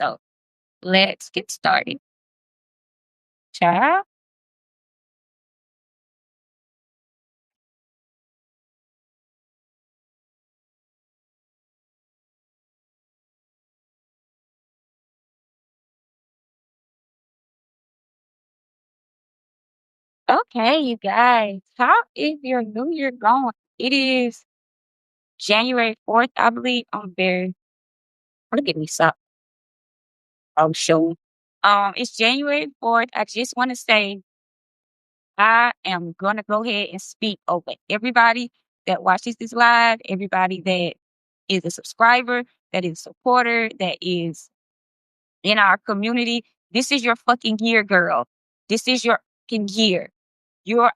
So let's get started. Ciao. Okay, you guys, how is your new year going? It is January 4th, I believe. Look at me, suck. I'm sure. It's January 4th. I just want to say I am going to go ahead and speak over everybody that watches this live, everybody that is a subscriber, that is a supporter, that is in our community. This is your fucking year, girl. This is your fucking year.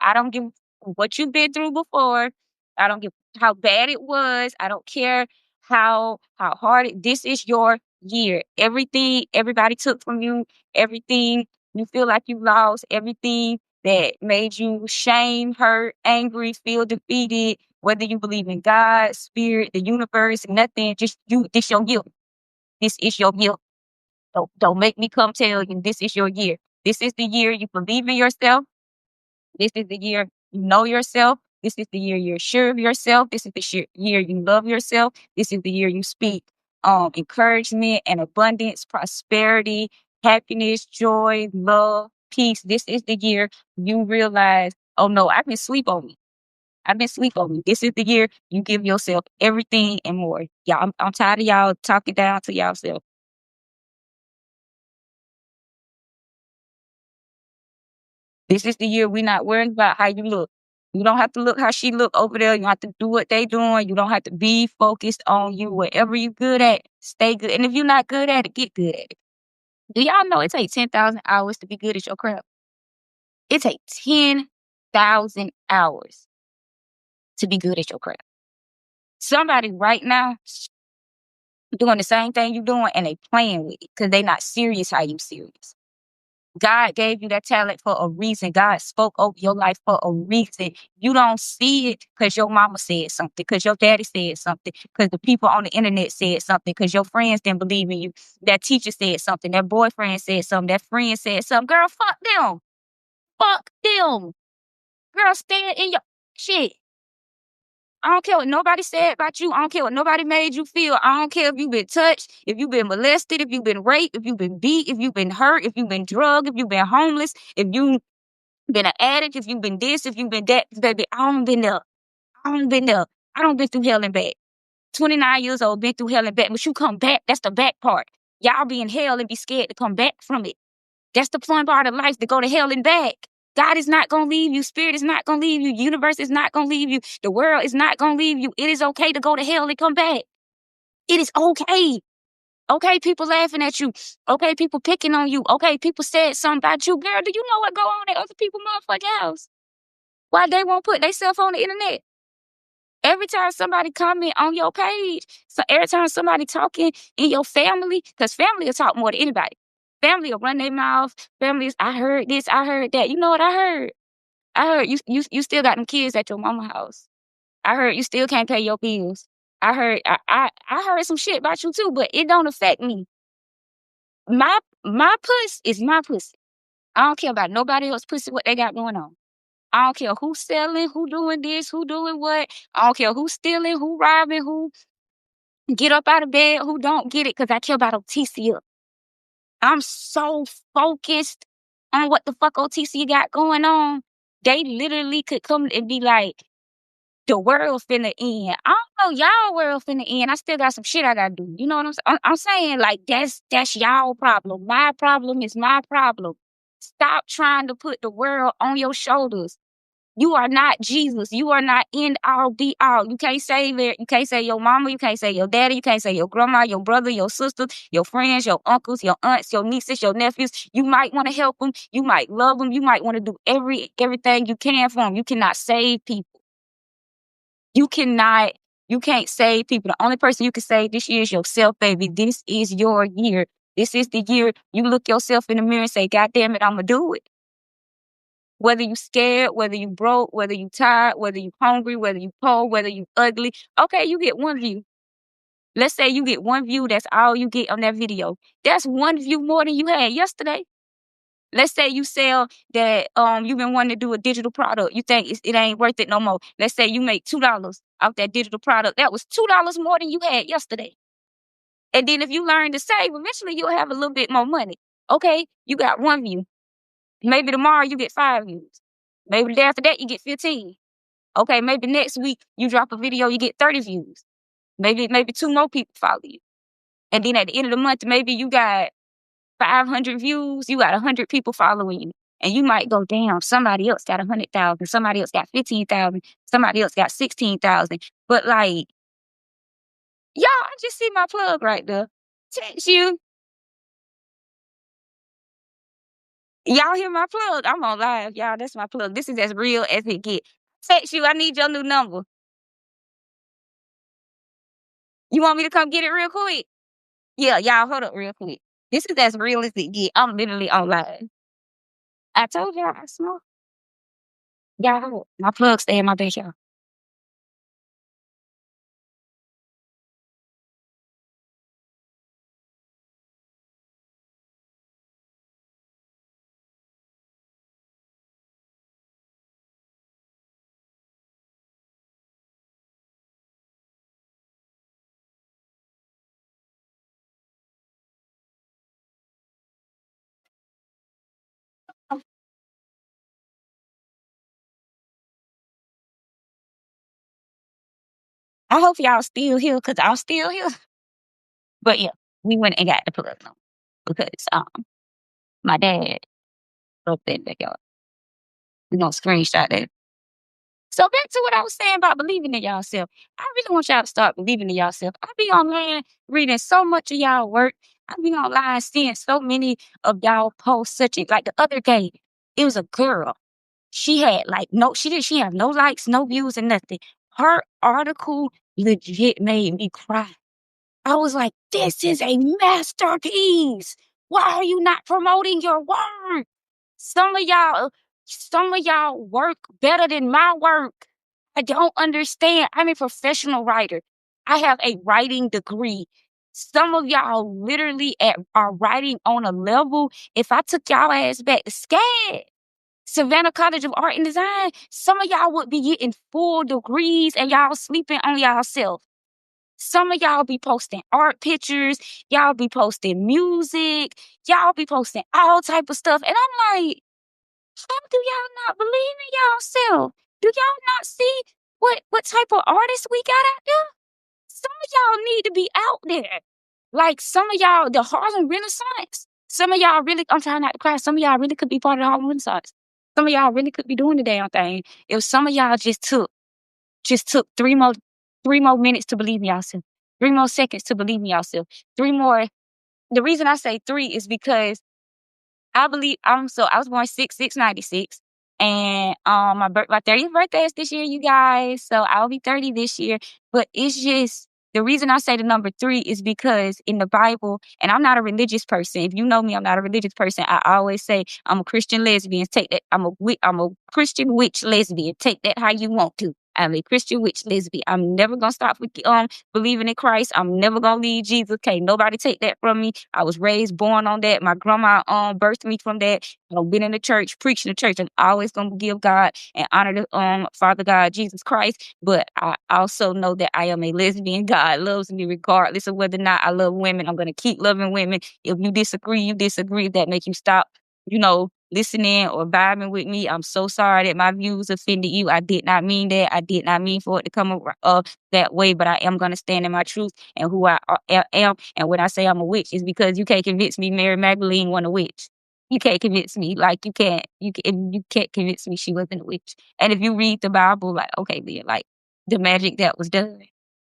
I don't give what you've been through before. I don't give how bad it was. I don't care how hard this is your year. Everything everybody took from you, everything you feel like you lost, everything that made you shame, hurt, angry, feel defeated, whether you believe in God, spirit, the universe, nothing, just you, this your year. This is your year. Don't make me come tell you this is your year. This is the year you believe in yourself. This is the year you know yourself. This is the year you're sure of yourself. This is the year you love yourself. This is the year you speak encouragement and abundance, prosperity, happiness, joy, love, peace. This is the year you realize, oh no, I've been sleep on me. I've been sleep on me. This is the year you give yourself everything and more. Y'all, I'm tired of y'all talking down to yourself. This is the year we're not worried about how you look. You don't have to look how she look over there. You don't have to do what they doing. You don't have to be focused on you. Whatever you good at, stay good. And if you're not good at it, get good at it. Do y'all know it takes 10,000 hours to be good at your craft? It takes 10,000 hours to be good at your craft. Somebody right now doing the same thing you doing and they playing with it because they not serious how you serious. God gave you that talent for a reason. God spoke over your life for a reason. You don't see it because your mama said something, because your daddy said something, because the people on the internet said something, because your friends didn't believe in you. That teacher said something. That boyfriend said something. That friend said something. Girl, fuck them. Fuck them. Girl, stand in your shit. I don't care what nobody said about you. I don't care what nobody made you feel. I don't care if you've been touched, if you've been molested, if you've been raped, if you've been beat, if you've been hurt, if you've been drugged, if you've been homeless, if you've been an addict, if you've been this, if you've been that. Baby, I don't been there. I don't been there. I don't been through hell and back. 29 years old, been through hell and back. But you come back, that's the back part. Y'all be in hell and be scared to come back from it. That's the fun part of life, to go to hell and back. God is not going to leave you. Spirit is not going to leave you. Universe is not going to leave you. The world is not going to leave you. It is okay to go to hell and come back. It is okay. Okay, people laughing at you. Okay, people picking on you. Okay, people said something about you. Girl, do you know what go on at other people's motherfucking house? Why they won't put themselves on the internet? Every time somebody comment on your page, so every time somebody talking in your family, because family will talk more than anybody. Family will run their mouth. Families, I heard this, I heard that. You know what I heard? I heard you still got them kids at your mama house. I heard you still can't pay your bills. I heard some shit about you too, but it don't affect me. My puss is my pussy. I don't care about nobody else pussy, what they got going on. I don't care who's selling, who doing this, who doing what. I don't care who's stealing, who robbing, who get up out of bed, who don't get it, because I care about Otissia. I'm so focused on what the fuck Otissia got going on. They literally could come and be like, the world finna end. I don't know y'all world finna end. I still got some shit I gotta do. You know what I'm saying? I'm saying, like, that's y'all problem. My problem is my problem. Stop trying to put the world on your shoulders. You are not Jesus. You are not end all be all. You can't save it. You can't say your mama. You can't say your daddy. You can't say your grandma, your brother, your sister, your friends, your uncles, your aunts, your nieces, your nephews. You might want to help them. You might love them. You might want to do everything you can for them. You cannot save people. You can't save people. The only person you can save this year is yourself, baby. This is your year. This is the year you look yourself in the mirror and say, God damn it, I'm going to do it. Whether you scared, whether you broke, whether you tired, whether you hungry, whether you poor, whether you ugly. Okay, you get one view. Let's say you get 1 view, that's all you get on that video. That's 1 view more than you had yesterday. Let's say you sell that, you've been wanting to do a digital product. You think it ain't worth it no more. Let's say you make $2 off that digital product. That was $2 more than you had yesterday. And then if you learn to save, eventually you'll have a little bit more money. Okay, you got 1 view. Maybe tomorrow you get 5 views. Maybe the day after that you get 15. Okay, maybe next week you drop a video, you get 30 views. Maybe 2 more people follow you. And then at the end of the month, maybe you got 500 views, you got 100 people following you. And you might go, damn, somebody else got 100,000, somebody else got 15,000, somebody else got 16,000. But like, y'all, I just see my plug right there. Text you. Y'all hear my plug? I'm on live, y'all. That's my plug. This is as real as it get. Text you, I need your new number. You want me to come get it real quick? Yeah, y'all, hold up real quick. This is as real as it get. I'm literally on live. I told y'all I smoke. Y'all, hold up. My plug stay in my backyard. I hope y'all still here because I'm still here. But yeah, we went and got the plug number because my dad up in the backyard. We gonna screenshot that. So back to what I was saying about believing in yourself. I really want y'all to start believing in yourself. I be online reading so much of y'all work. I be online seeing so many of y'all posts such as like the other day, it was a girl. She had like she have no likes, no views, and nothing. Her article legit made me cry. I was like, this is a masterpiece. Why are you not promoting your work? Some of y'all work better than my work. I don't understand. I'm a professional writer. I have a writing degree. Some of y'all literally are writing on a level. If I took y'all ass back to SCAD, Savannah College of Art and Design, some of y'all would be getting full degrees and y'all sleeping on y'allself. Some of y'all be posting art pictures. Y'all be posting music. Y'all be posting all type of stuff. And I'm like, how do y'all not believe in y'allself? Do y'all not see what type of artists we got out there? Some of y'all need to be out there. Like some of y'all, the Harlem Renaissance. Some of y'all really, I'm trying not to cry. Some of y'all really could be part of the Harlem Renaissance. Some of y'all really could be doing the damn thing. If some of y'all just took 3 more minutes to believe in yourself, 3 more seconds to believe in yourself, 3 more. The reason I say 3 is because I believe I was born 6/6/96, and my 30th birthday is this year, you guys. So I'll be 30 this year. But it's just the reason I say the number 3 is because in the Bible, and I'm not a religious person. If you know me, I'm not a religious person. I always say I'm a Christian lesbian. Take that. I'm a Christian witch lesbian. Take that how you want to. I'm a Christian witch lesbian. I'm never gonna stop believing in Christ. I'm never gonna leave Jesus. Can't nobody take that from me. I was raised, born on that. My grandma birthed me from that. I've been in the church, preaching the church, and always gonna give God and honor the Father God, Jesus Christ. But I also know that I am a lesbian. God loves me regardless of whether or not I love women. I'm gonna keep loving women. If you disagree, you disagree. If that makes you stop, listening or vibing with me, I'm so sorry that my views offended you. I did not mean that. I did not mean for it to come that way, but I am going to stand in my truth and who I am. And when I say I'm a witch, it's because you can't convince me Mary Magdalene wasn't a witch. You can't convince me. Like, you can't convince me she wasn't a witch. And if you read the Bible, like, okay, then, like, the magic that was done.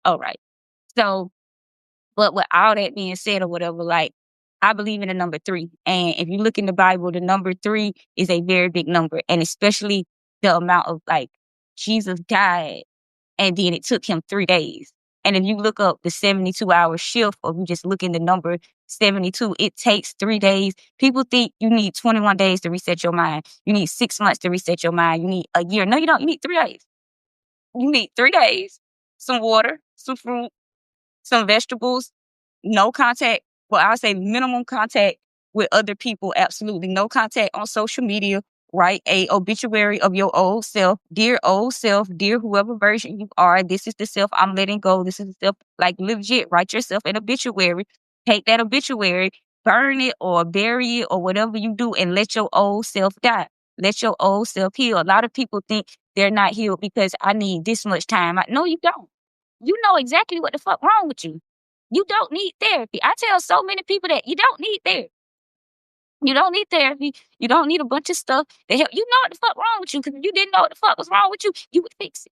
All right. So, but with all that being said or whatever, like, I believe in the number 3. And if you look in the Bible, the number 3 is a very big number. And especially the amount of, like, Jesus died and then it took him 3 days. And if you look up the 72-hour shift, or you just look in the number 72, it takes 3 days. People think you need 21 days to reset your mind. You need 6 months to reset your mind. You need a year. No, you don't. You need 3 days. You need 3 days, some water, some fruit, some vegetables, no contact. Well, I'll say minimum contact with other people. Absolutely no contact on social media. Write a obituary of your old self, dear whoever version you are. This is the self I'm letting go. This is the self, like legit. Write yourself an obituary. Take that obituary, burn it or bury it or whatever you do, and let your old self die. Let your old self heal. A lot of people think they're not healed because I need this much time. No, you don't. You know exactly what the fuck wrong with you. You don't need therapy. I tell so many people that you don't need therapy. You don't need therapy. You don't need a bunch of stuff to help. You know what the fuck wrong with you, because if you didn't know what the fuck was wrong with you would fix it.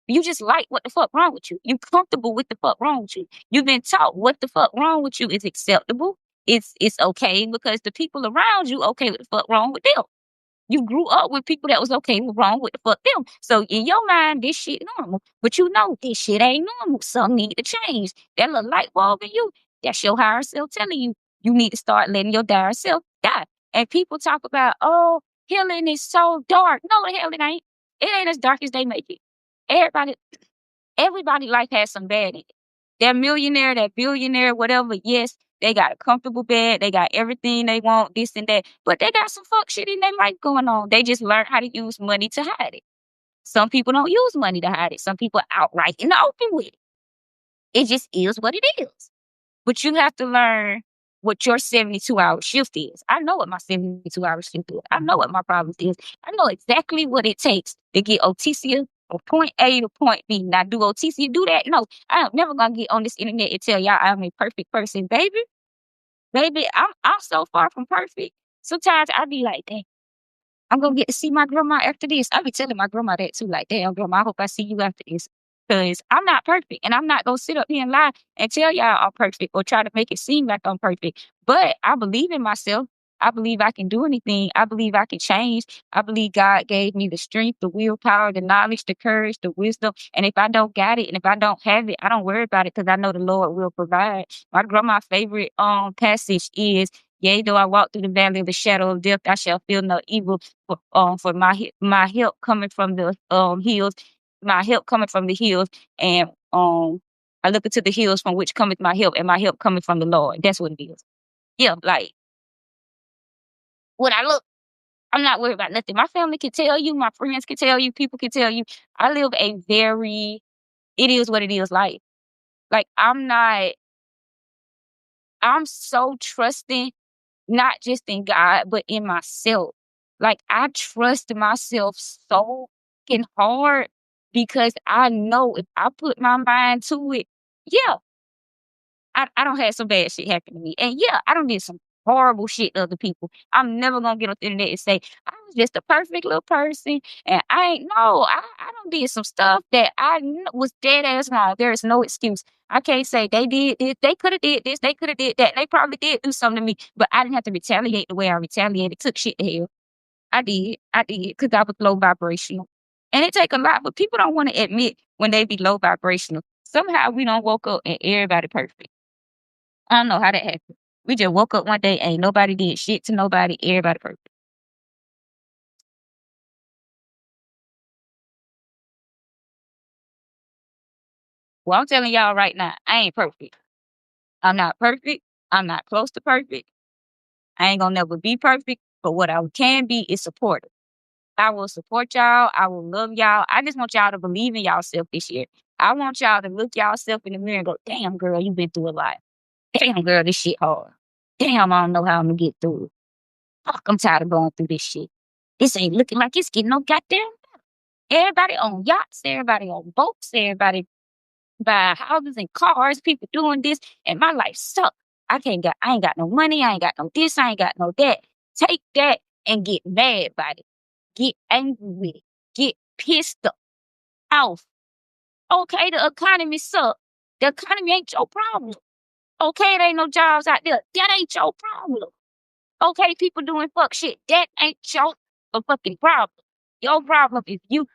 You just like what the fuck wrong with you. You comfortable with the fuck wrong with you. You've been taught what the fuck wrong with you is acceptable. It's okay because the people around you okay with the fuck wrong with them. You grew up with people that was okay with wrong with the fuck them. So in your mind, this shit normal. But you know this shit ain't normal. Something need to change. That little light bulb in you, that's your higher self telling you, you need to start letting your dire self die. And people talk about, oh, healing is so dark. No, the hell it ain't. It ain't as dark as they make it. Everybody life has some bad in it. That millionaire, that billionaire, whatever, yes, they got a comfortable bed, they got everything they want, this and that, but they got some fuck shit in their life going on. They just learned how to use money to hide it. Some people don't use money to hide it. Some people outright in the open with it. It just is what it is. But you have to learn what your 72-hour shift is. I know what my 72-hour shift is. I know what my problems is. I know exactly what it takes to get Otissia from point A to point B. Now, do Otissia do that? No, I am never gonna get on this internet and tell y'all I'm a perfect person, baby. Baby, I'm so far from perfect. Sometimes I be like, dang, I'm gonna get to see my grandma after this. I be telling my grandma that too, like, damn, grandma, I hope I see you after this. Because I'm not perfect. And I'm not gonna sit up here and lie and tell y'all I'm perfect or try to make it seem like I'm perfect. But I believe in myself. I believe I can do anything. I believe I can change. I believe God gave me the strength, the willpower, the knowledge, the courage, the wisdom. And if I don't got it and if I don't have it, I don't worry about it because I know the Lord will provide. My grandma's favorite passage is, yea, though I walk through the valley of the shadow of death, I shall feel no evil, for my help coming from the hills, my help coming from the hills, and I look into the hills from which cometh my help, and my help coming from the Lord. That's what it is. Yeah, like when I look, I'm not worried about nothing. My family can tell you, my friends can tell you, people can tell you. I live a very, it is what it is life. Like I'm so trusting, not just in God, but in myself. Like I trust myself so fucking hard because I know if I put my mind to it, yeah, I don't have some bad shit happen to me. And yeah, I don't did some horrible shit to other people. I'm never gonna get on the internet and say I was just a perfect little person and I ain't no, I don't did some stuff that was dead ass wrong. There is no excuse. I can't say they did this, they could have did this, they could have did that. They probably did do something to me, but I didn't have to retaliate the way I retaliated. Took shit to hell. I did, because I was low vibrational. And it take a lot, but people don't want to admit when they be low vibrational. Somehow we don't woke up and everybody perfect. I don't know how that happened. We just woke up one day, ain't nobody did shit to nobody, everybody perfect. Well, I'm telling y'all right now, I ain't perfect. I'm not perfect. I'm not close to perfect. I ain't gonna never be perfect, but what I can be is supportive. I will support y'all. I will love y'all. I just want y'all to believe in yourself this year. I want y'all to look yourself in the mirror and go, damn, girl, you been through a lot. Damn, girl, this shit hard. Damn, I don't know how I'm gonna get through it. Fuck, I'm tired of going through this shit. This ain't looking like it's getting no goddamn. Everybody on yachts, everybody on boats, everybody buying houses and cars, people doing this, and my life sucks. I ain't got no money, I ain't got no this, I ain't got no that. Take that and get mad about it. Get angry with it. Get pissed off. Okay, the economy sucks. The economy ain't your problem. Okay, there ain't no jobs out there. That ain't your problem. Okay, people doing fuck shit. That ain't your fucking problem. Your problem is you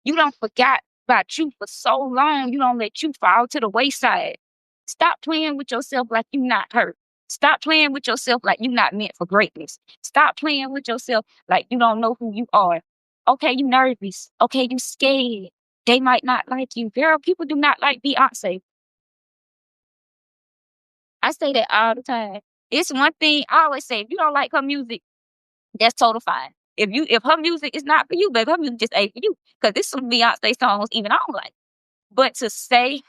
don't forgot about you for so long, you don't let you fall to the wayside. Stop playing with yourself like you not hurt. Stop playing with yourself like you not meant for greatness. Stop playing with yourself like you don't know who you are. Okay, you nervous. Okay, you scared. They might not like you. Girl, people do not like Beyonce. I say that all the time. It's one thing I always say, if you don't like her music, that's total fine. If her music is not for you, baby, her music just ain't for you. Because there's some Beyonce songs even I don't like. But to say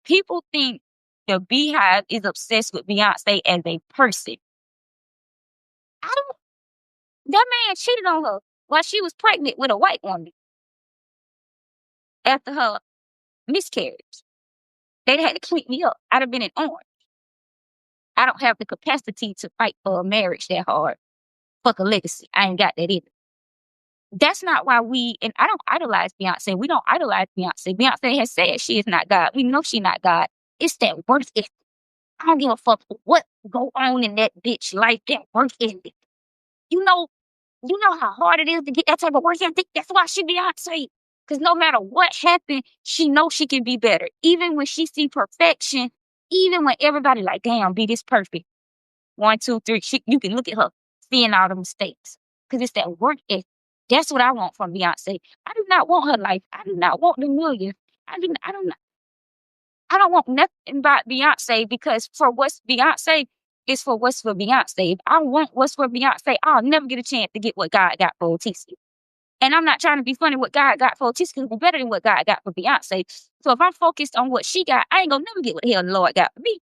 people think the Beehive is obsessed with Beyonce as a person. I don't. That man cheated on her while she was pregnant with a white woman after her miscarriage. They'd had to clean me up. I'd have been in orange. I don't have the capacity to fight for a marriage that hard. Fuck a legacy. I ain't got that either. That's not why and I don't idolize Beyonce. We don't idolize Beyonce. Beyonce has said she is not God. We know she's not God. It's that work ethic. I don't give a fuck what go on in that bitch life, that work ethic. You know how hard it is to get that type of work ethic? That's why she Beyonce. Because no matter what happened, she knows she can be better. Even when she see perfection, even when everybody like, damn, be this perfect. 1, 2, 3. You can look at her, seeing all the mistakes. Because it's that work ethic. That's what I want from Beyonce. I do not want her life. I do not want the millions. I don't want nothing about Beyonce, because for what's Beyonce is for what's for Beyonce. If I want what's for Beyonce, I'll never get a chance to get what God got for Otissia. And I'm not trying to be funny. What God got for Otissia is better than what God got for Beyonce. So if I'm focused on what she got, I ain't gonna never get what the hell the Lord got for me.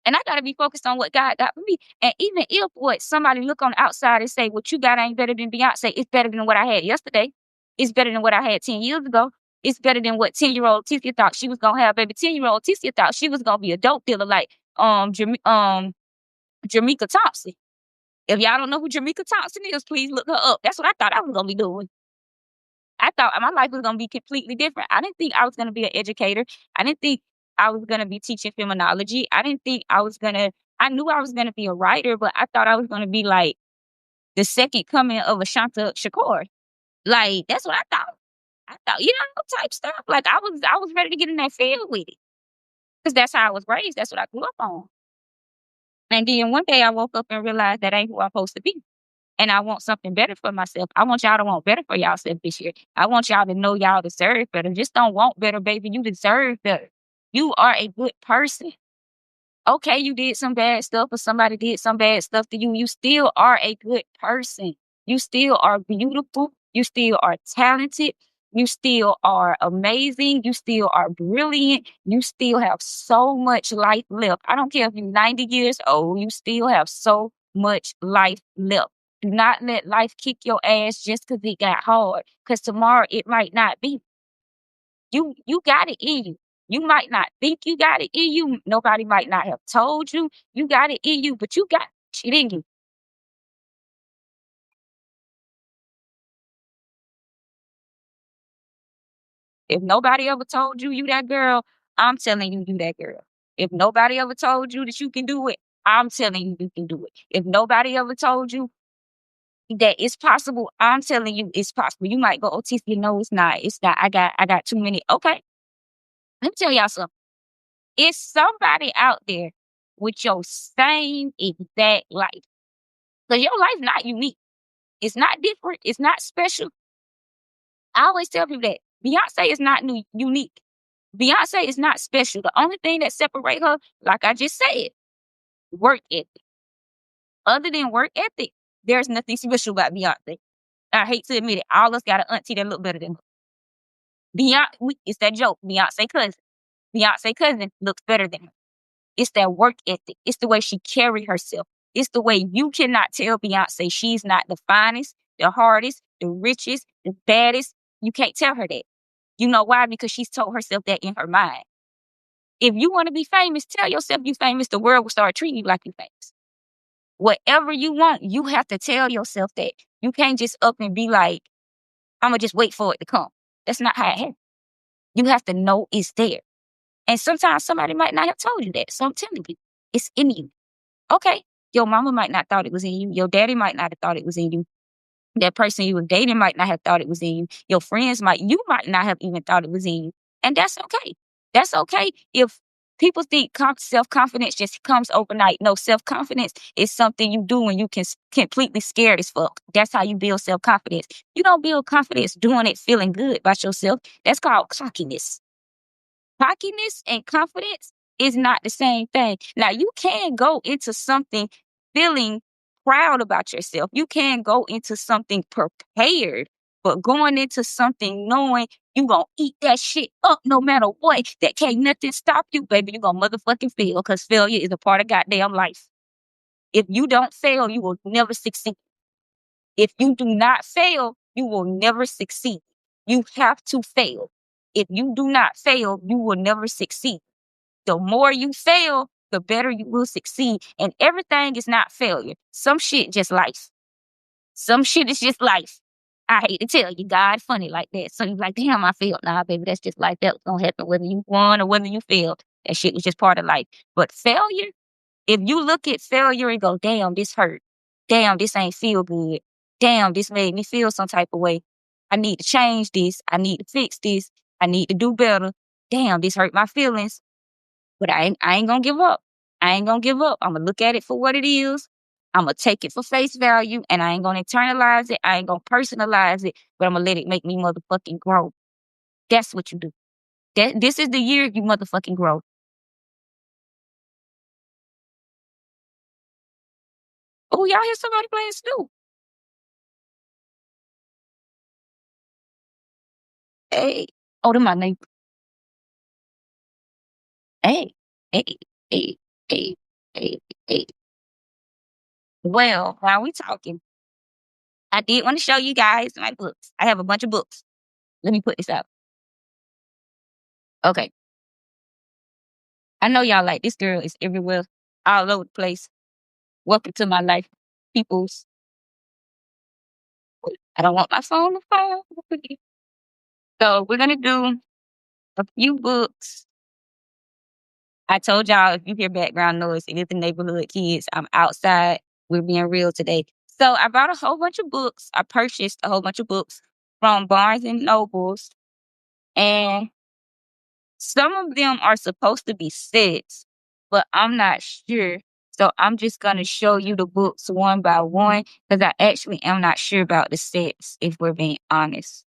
And I gotta be focused on what God got for me. And even if what somebody look on the outside and say what you got ain't better than Beyonce, it's better than what I had yesterday. It's better than what I had 10 years ago. It's better than what 10-year-old Otissia thought she was gonna have, baby. 10-year-old Otissia thought she was gonna be a dope dealer like Jamaica Thompson. If y'all don't know who Jamaica Thompson is, please look her up. That's what I thought I was gonna be doing. I thought my life was gonna be completely different. I didn't think I was gonna be an educator. I didn't think I was gonna be teaching feminology. I didn't think I knew I was gonna be a writer, but I thought I was gonna be like the second coming of Ashanta Shakur. Like, that's what I thought. I thought, type stuff. Like, I was ready to get in that field with it. Because that's how I was raised. That's what I grew up on. And then one day I woke up and realized that ain't who I'm supposed to be. And I want something better for myself. I want y'all to want better for yourself this year. I want y'all to know y'all deserve better. Just don't want better, baby. You deserve better. You are a good person. Okay, you did some bad stuff or somebody did some bad stuff to you. You still are a good person. You still are beautiful. You still are talented. You still are amazing. You still are brilliant. You still have so much life left. I don't care if you're 90 years old. You still have so much life left. Do not let life kick your ass just because it got hard. Because tomorrow it might not be. You got it in you. You might not think you got it in you. Nobody might not have told you you got it in you, but you got shit in you. If nobody ever told you that girl, I'm telling you that girl. If nobody ever told you that you can do it, I'm telling you can do it. If nobody ever told you that it's possible, I'm telling you it's possible. You might go, Otissia, no, it's not. It's not. I got too many. Okay. Let me tell y'all something. It's somebody out there with your same exact life. Because your life not unique. It's not different. It's not special. I always tell people that Beyonce is not unique. Beyonce is not special. The only thing that separates her, like I just said, work ethic. Other than work ethic, there's nothing special about Beyonce. I hate to admit it. All of us got an auntie that look better than her. It's that joke. Beyonce cousin looks better than her. It's that work ethic. It's the way she carry herself. It's the way you cannot tell Beyonce she's not the finest, the hardest, the richest, the baddest. You can't tell her that. You know why? Because she's told herself that in her mind. If you want to be famous, tell yourself you famous. The world will start treating you like you famous. Whatever you want, you have to tell yourself that. You can't just up and be like, I'm going to just wait for it to come. That's not how it happens. You have to know it's there. And sometimes somebody might not have told you that. So I'm telling you, it's in you. Okay, your mama might not thought it was in you. Your daddy might not have thought it was in you. That person you were dating might not have thought it was in you. Your friends you might not have even thought it was in you. And that's okay. That's okay if people think self-confidence just comes overnight. No, self-confidence is something you do when you can completely scared as fuck. That's how you build self-confidence. You don't build confidence doing it, feeling good about yourself. That's called cockiness. Cockiness and confidence is not the same thing. Now, you can go into something feeling proud about yourself. You can go into something prepared, but going into something knowing you gonna eat that shit up no matter what, that can't nothing stop you, baby, you gonna motherfucking fail, because failure is a part of goddamn life. If you don't fail, you will never succeed. If you do not fail, you will never succeed. You have to fail. If you do not fail, you will never succeed. The more you fail, the better you will succeed. And everything is not failure. Some shit just life. Some shit is just life. I hate to tell you, God funny like that. So you're like, damn, I failed. Nah, baby, that's just life. That's gonna happen whether you won or whether you failed. That shit was just part of life. But failure, if you look at failure and go, damn, this hurt. Damn, this ain't feel good. Damn, this made me feel some type of way. I need to change this. I need to fix this. I need to do better. Damn, this hurt my feelings. But I ain't gonna give up. I ain't gonna give up. I'm gonna look at it for what it is. I'm gonna take it for face value, and I ain't gonna internalize it. I ain't gonna personalize it, but I'm gonna let it make me motherfucking grow. That's what you do. This is the year you motherfucking grow. Oh, y'all hear somebody playing Snoop? Hey. Oh, them my neighbor. Hey, hey, hey, hey, hey, hey. Well, while we talking, I did want to show you guys my books. I have a bunch of books. Let me put this out. Okay. I know y'all like this girl is everywhere, all over the place. Welcome to my life, peoples. I don't want my phone to fall. So we're gonna do a few books. I told y'all, if you hear background noise, it is the neighborhood kids. I'm outside. We're being real today. So I bought a whole bunch of books. I purchased a whole bunch of books from Barnes and Nobles, and some of them are supposed to be sets, but I'm not sure. So I'm just gonna show you the books one by one, because I actually am not sure about the sets, if we're being honest.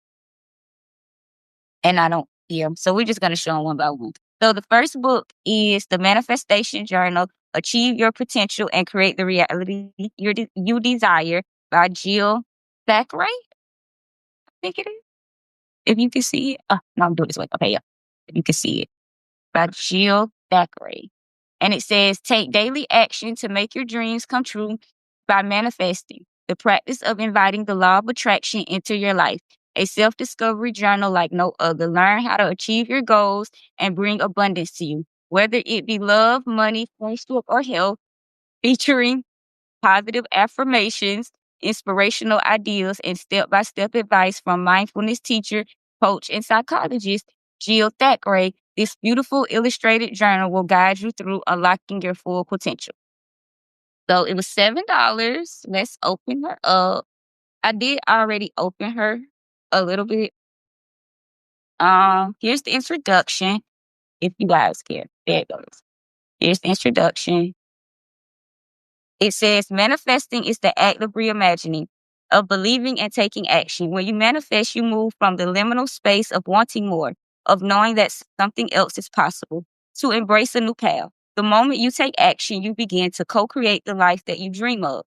And I don't yeah. So we're just gonna show them one by one. So the first book is The Manifestation Journal: Achieve Your Potential and Create the Reality You Desire by Jill Thackeray, I think it is. If you can see it. No, I'm doing it this way. Okay, yeah. If you can see it. By Jill Thackeray. And it says, take daily action to make your dreams come true by manifesting. The practice of inviting the law of attraction into your life. A self-discovery journal like no other. Learn how to achieve your goals and bring abundance to you. Whether it be love, money, friendship, or health, featuring positive affirmations, inspirational ideas, and step-by-step advice from mindfulness teacher, coach, and psychologist Jill Thackeray. This beautiful illustrated journal will guide you through unlocking your full potential. So it was $7. Let's open her up. I did already open her a little bit. Here's the introduction. If you guys care, there it goes. Here's the introduction. It says, manifesting is the act of reimagining, of believing and taking action. When you manifest, you move from the liminal space of wanting more, of knowing that something else is possible, to embrace a new path. The moment you take action, you begin to co-create the life that you dream of,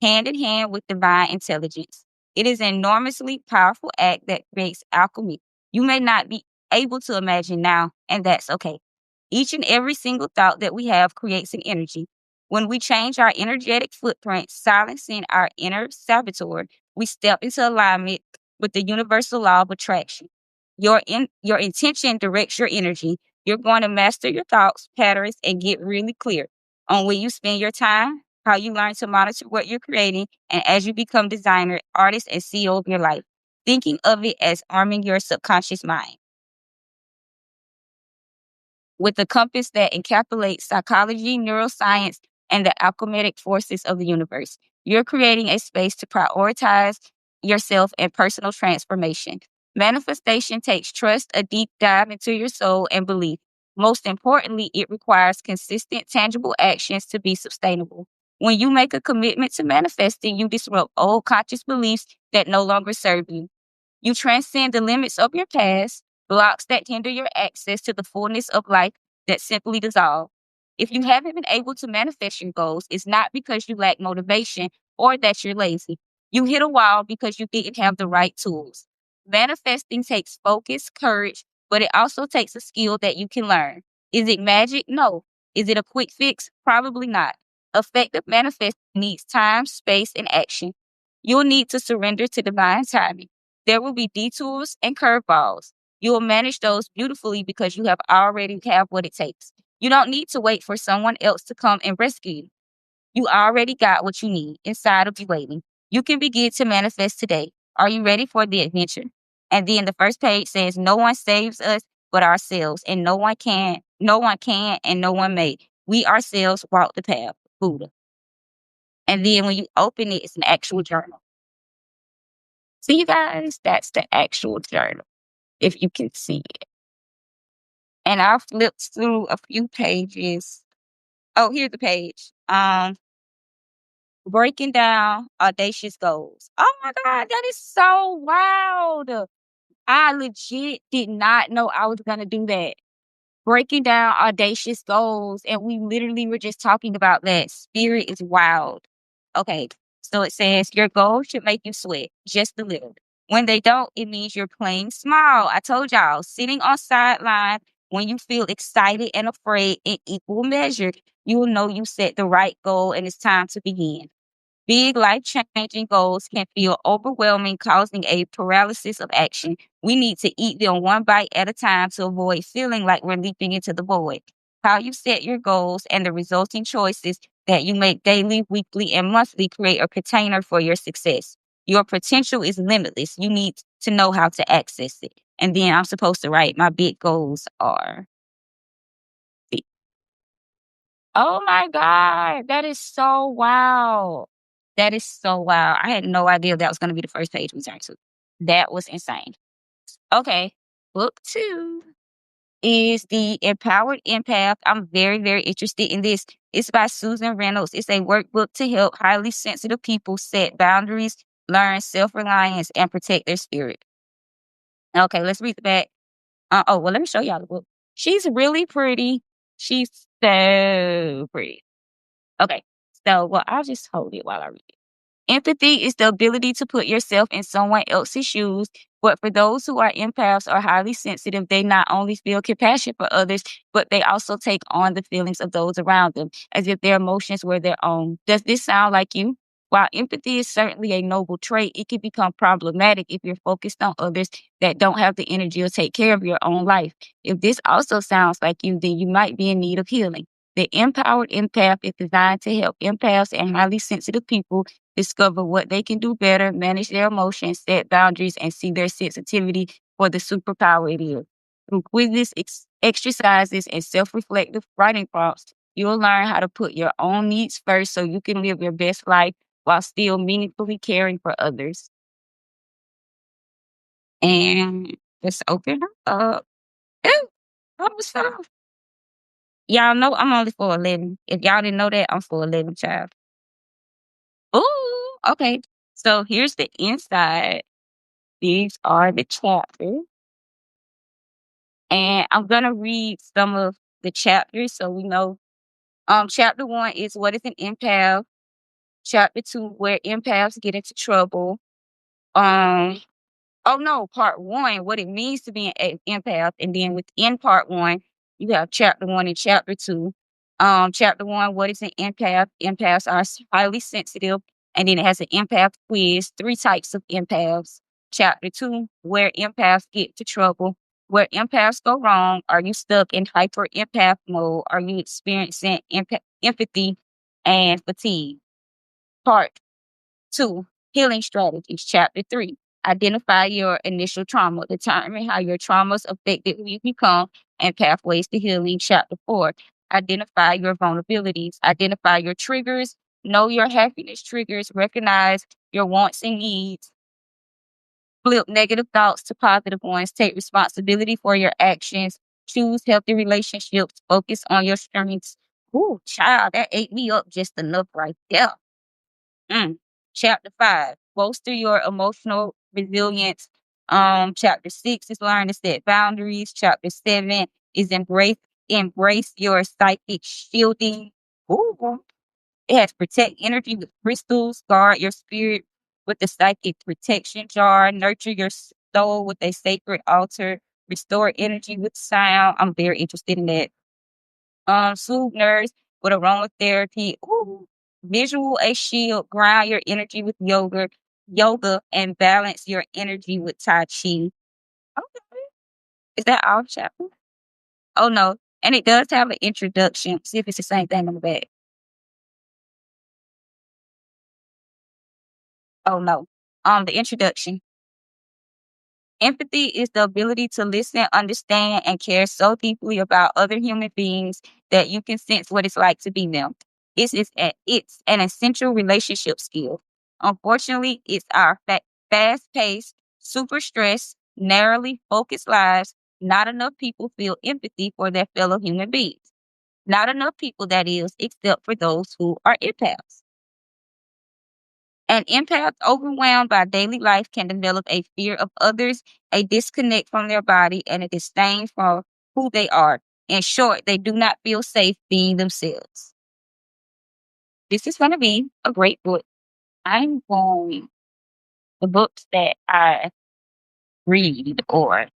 hand in hand with divine intelligence. It is an enormously powerful act that creates alchemy. You may not be able to imagine now, and that's okay. Each and every single thought that we have creates an energy. When we change our energetic footprint, silencing our inner saboteur, we step into alignment with the universal law of attraction. Your intention directs your energy. You're going to master your thoughts, patterns, and get really clear on where you spend your time, how you learn to monitor what you're creating, and as you become designer, artist, and CEO of your life, thinking of it as arming your subconscious mind with a compass that encapsulates psychology, neuroscience, and the alchemic forces of the universe. You're creating a space to prioritize yourself and personal transformation. Manifestation takes trust, a deep dive into your soul, and belief. Most importantly, it requires consistent, tangible actions to be sustainable. When you make a commitment to manifesting, you disrupt old conscious beliefs that no longer serve you. You transcend the limits of your past, blocks that hinder your access to the fullness of life, that simply dissolve. If you haven't been able to manifest your goals, it's not because you lack motivation or that you're lazy. You hit a wall because you didn't have the right tools. Manifesting takes focus, courage, but it also takes a skill that you can learn. Is it magic? No. Is it a quick fix? Probably not. Effective manifesting needs time, space, and action. You'll need to surrender to divine timing. There will be detours and curveballs. You will manage those beautifully because you have already have what it takes. You don't need to wait for someone else to come and rescue you. You already got what you need inside of you waiting. You can begin to manifest today. Are you ready for the adventure? And then the first page says, no one saves us but ourselves, and no one can, and no one may. We ourselves walk the path. Buddha. And then when you open it, it's an actual journal. See, you guys, that's the actual journal, if you can see it. And I flipped through a few pages. Oh, here's the page. Breaking down audacious goals. Oh my God, that is so wild. I legit did not know I was gonna do that. Breaking down audacious goals, and we literally were just talking about that. Spirit is wild. Okay, so it says your goals should make you sweat just a little. When they don't, it means you're playing small. I told y'all, sitting on sideline when you feel excited and afraid in equal measure, you will know you set the right goal and it's time to begin. Big life-changing goals can feel overwhelming, causing a paralysis of action. We need to eat them one bite at a time to avoid feeling like we're leaping into the void. How you set your goals and the resulting choices that you make daily, weekly, and monthly create a container for your success. Your potential is limitless. You need to know how to access it. And then I'm supposed to write my big goals are. Oh my God, that is so wow. That is so wow. I had no idea that was going to be the first page we turned to. That was insane. Okay, book 2 is The Empowered Empath. I'm very, very interested in this. It's by Susan Reynolds. It's a workbook to help highly sensitive people set boundaries, learn self-reliance, and protect their spirit. Okay, let's read the back. Well, let me show y'all the book. She's really pretty. She's so pretty. Okay. So, well, I'll just hold it while I read it. Empathy is the ability to put yourself in someone else's shoes. But for those who are empaths or highly sensitive, they not only feel compassion for others, but they also take on the feelings of those around them as if their emotions were their own. Does this sound like you? While empathy is certainly a noble trait, it can become problematic if you're focused on others that don't have the energy to take care of your own life. If this also sounds like you, then you might be in need of healing. The Empowered Empath is designed to help empaths and highly sensitive people discover what they can do better, manage their emotions, set boundaries, and see their sensitivity for the superpower it is. Through quizzes, exercises, and self-reflective writing prompts, you'll learn how to put your own needs first so you can live your best life while still meaningfully caring for others. And let's open her up. Ooh, almost fell off. Y'all know I'm only 4'11". If y'all didn't know that, I'm 4'11", child. Ooh, okay. So here's the inside. These are the chapters. And I'm gonna read some of the chapters so we know. Chapter 1 is what is an empath. Chapter 2, where empaths get into trouble. Um, Oh no, part 1, what it means to be an empath, and then within part 1, you have chapter 1 and chapter 2. Chapter 1, what is an empath? Empaths are highly sensitive, and then it has an empath quiz, 3 types of empaths. Chapter 2, where empaths get to trouble. Where empaths go wrong, are you stuck in hyper empath mode? Are you experiencing empathy and fatigue? Part 2, healing strategies. Chapter 3, identify your initial trauma. Determine how your traumas affected who you become and pathways to healing. Chapter 4, identify your vulnerabilities. Identify your triggers. Know your happiness triggers. Recognize your wants and needs. Flip negative thoughts to positive ones. Take responsibility for your actions. Choose healthy relationships. Focus on your strengths. Ooh, child, that ate me up just enough right there. Chapter 5, bolster your emotional resilience. Chapter 6 is learn to set boundaries. Chapter 7 is embrace your psychic shielding. Ooh. It has protect energy with crystals, guard your spirit with the psychic protection jar, nurture your soul with a sacred altar, restore energy with sound. I'm very interested in that. Soothe nerves with aromatherapy. Ooh. Visual a shield, ground your energy with yoga, and balance your energy with Tai Chi. Okay. Is that all chapter? Oh no. And it does have an introduction. See if it's the same thing on the back. Oh no. The introduction. Empathy is the ability to listen, understand, and care so deeply about other human beings that you can sense what it's like to be them. It's an essential relationship skill. Unfortunately, it's our fast-paced, super stressed, narrowly focused lives. Not enough people feel empathy for their fellow human beings. Not enough people, that is, except for those who are empaths. An empath overwhelmed by daily life can develop a fear of others, a disconnect from their body, and a disdain for who they are. In short, they do not feel safe being themselves. This is going to be a great book. I'm going, the books that I read or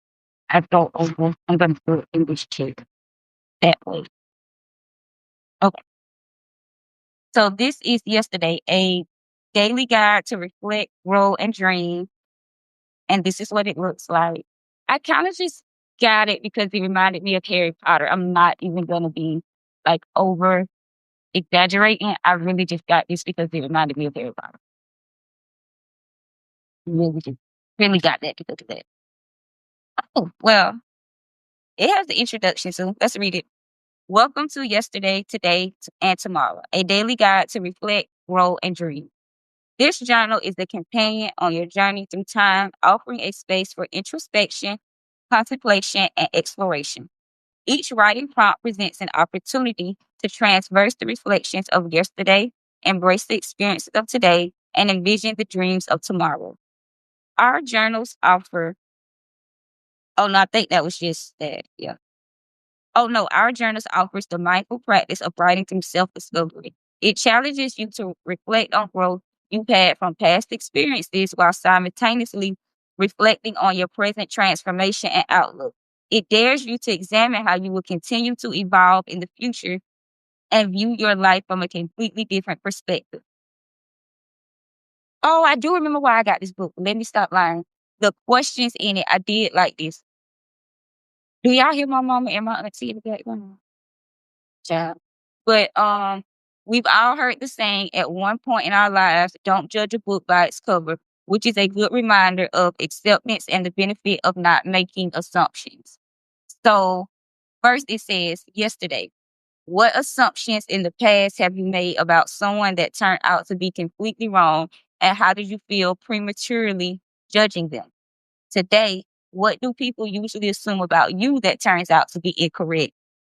I go over, I'm going to put it in this chair that way. Okay. So this is yesterday, a daily guide to reflect, grow, and dream. And this is what it looks like. I kind of just got it because it reminded me of Harry Potter. I'm not even going to be like over exaggerating. I really just got this because it reminded me of Harry Potter. Really got that because of that. Oh, well, it has the introduction, so let's read it. Welcome to Yesterday, Today, and Tomorrow, a daily guide to reflect, grow, and dream. This journal is the companion on your journey through time, offering a space for introspection, contemplation, and exploration. Each writing prompt presents an opportunity to transverse the reflections of yesterday, embrace the experiences of today, and envision the dreams of tomorrow. Our journals offer, oh no, I think that was just that. Yeah. Oh no, our journals offers the mindful practice of writing through self-discovery. It challenges you to reflect on growth you've had from past experiences while simultaneously reflecting on your present transformation and outlook. It dares you to examine how you will continue to evolve in the future and view your life from a completely different perspective. Oh, I do remember why I got this book. Let me stop lying. The questions in it, I did like this. Do y'all hear my mama and my auntie in the background? Child. But we've all heard the saying at one point in our lives, don't judge a book by its cover, which is a good reminder of acceptance and the benefit of not making assumptions. So first it says yesterday, what assumptions in the past have you made about someone that turned out to be completely wrong, and how did you feel prematurely judging them? Today, what do people usually assume about you that turns out to be incorrect?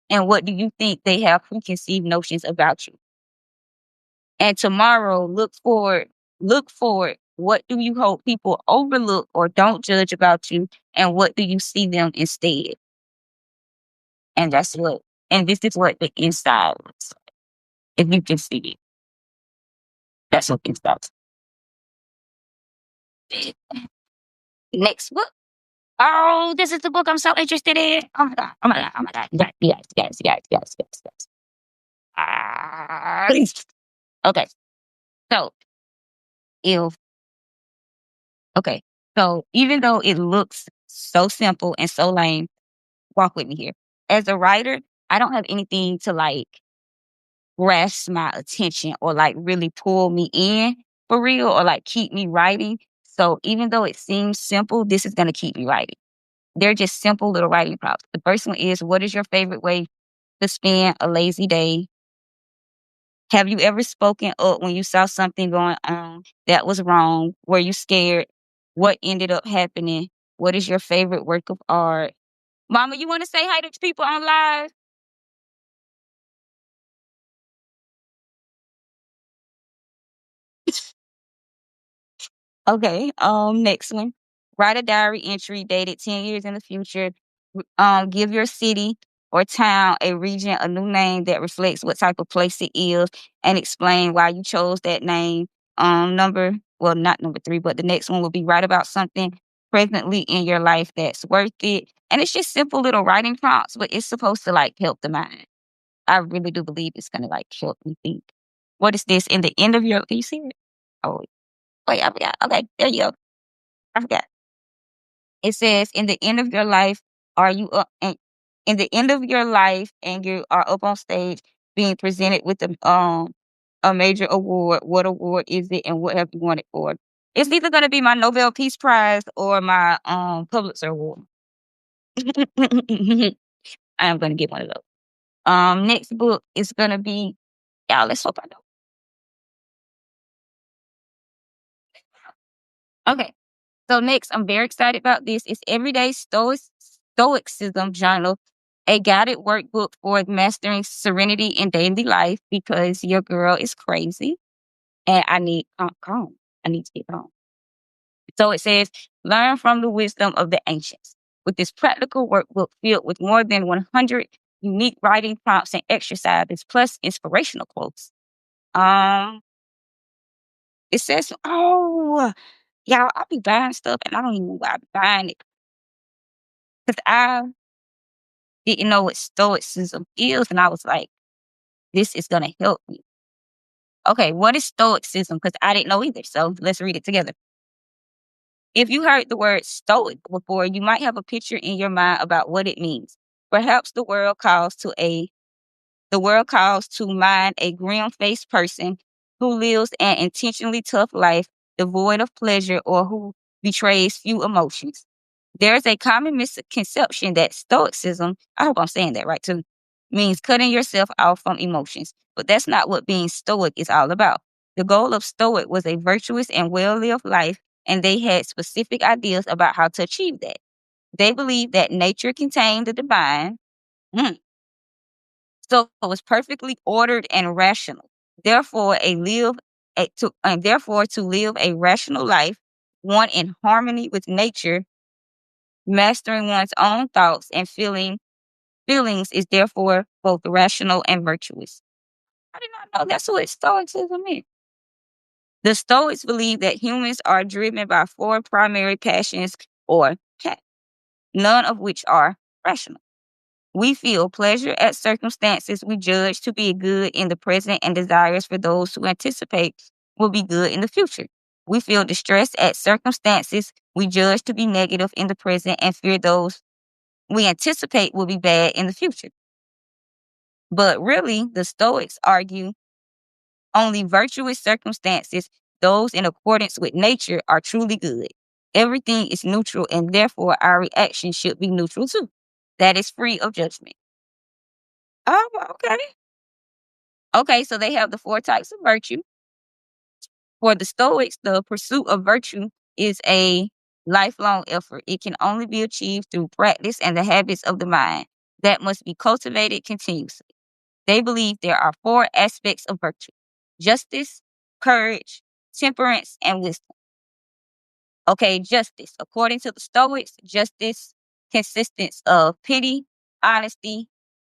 And what do you think they have preconceived notions about you? And tomorrow, look forward. What do you hope people overlook or don't judge about you? And what do you see them instead? And this is what the inside looks like. If you can see it, that's what inside looks like. Next book. Oh, this is the book I'm so interested in. Oh my God. Oh my God. Oh my God. Yes. Ah. Okay. So if okay. So even though it looks so simple and so lame, walk with me here. As a writer, I don't have anything to like grasp my attention or like really pull me in for real or like keep me writing. So even though it seems simple, this is gonna keep me writing. They're just simple little writing prompts. The first one is, what is your favorite way to spend a lazy day? Have you ever spoken up when you saw something going on that was wrong? Were you scared? What ended up happening? What is your favorite work of art? Mama, you want to say hi to people on live? Okay. Next one. Write a diary entry dated 10 years in the future. Give your city or town, a region, a new name that reflects what type of place it is, and explain why you chose that name. Not number 3, but the next one will be write about something presently in your life that's worth it. And it's just simple little writing prompts, but it's supposed to like help the mind. I really do believe it's gonna like help me think. What is this? In the end of your, can you see it? Oh wait, I forgot. Okay, there you go. I forgot. It says, in the end of your life, are you up and in the end of your life and you are up on stage being presented with a major award. What award is it and what have you won it for? It's either gonna be my Nobel Peace Prize or my Pulitzer Award. I am gonna get one of those. Next book is gonna be, y'all, let's hope I know. Okay. So next, I'm very excited about this. It's Everyday Stoicism Journal, a guided workbook for mastering serenity in daily life because your girl is crazy and I need calm. I need to get calm. So it says, learn from the wisdom of the ancients. With this practical workbook filled with more than 100 unique writing prompts and exercises, plus inspirational quotes. It says, oh, y'all, I'll be buying stuff and I don't even know why I'm buying it. Because I didn't know what stoicism is. And I was like, this is going to help me. Okay, what is stoicism? Because I didn't know either. So let's read it together. If you heard the word stoic before, you might have a picture in your mind about what it means. Perhaps the world calls to mind a grim-faced person who lives an intentionally tough life, devoid of pleasure, or who betrays few emotions. There is a common misconception that stoicism, I hope I'm saying that right too, means cutting yourself off from emotions. But that's not what being stoic is all about. The goal of stoic was a virtuous and well-lived life, and they had specific ideas about how to achieve that. They believed that nature contained the divine. Mm. So it was perfectly ordered and rational. Therefore, to live a rational life, one in harmony with nature, mastering one's own thoughts and feelings is therefore both rational and virtuous. I did not know that's what Stoicism is. The Stoics believe that humans are driven by 4 primary passions or passions, none of which are rational. We feel pleasure at circumstances we judge to be good in the present and desires for those who anticipate will be good in the future. We feel distress at circumstances we judge to be negative in the present and fear those we anticipate will be bad in the future. But really, the Stoics argue only virtuous circumstances, those in accordance with nature, are truly good. Everything is neutral, and therefore our reaction should be neutral too. That is free of judgment. Oh, okay. Okay, so they have the 4 types of virtue. For the Stoics, the pursuit of virtue is a lifelong effort. It can only be achieved through practice and the habits of the mind that must be cultivated continuously. They believe there are 4 aspects of virtue: justice, courage, temperance, and wisdom. Okay, justice. According to the Stoics, justice consists of pity, honesty,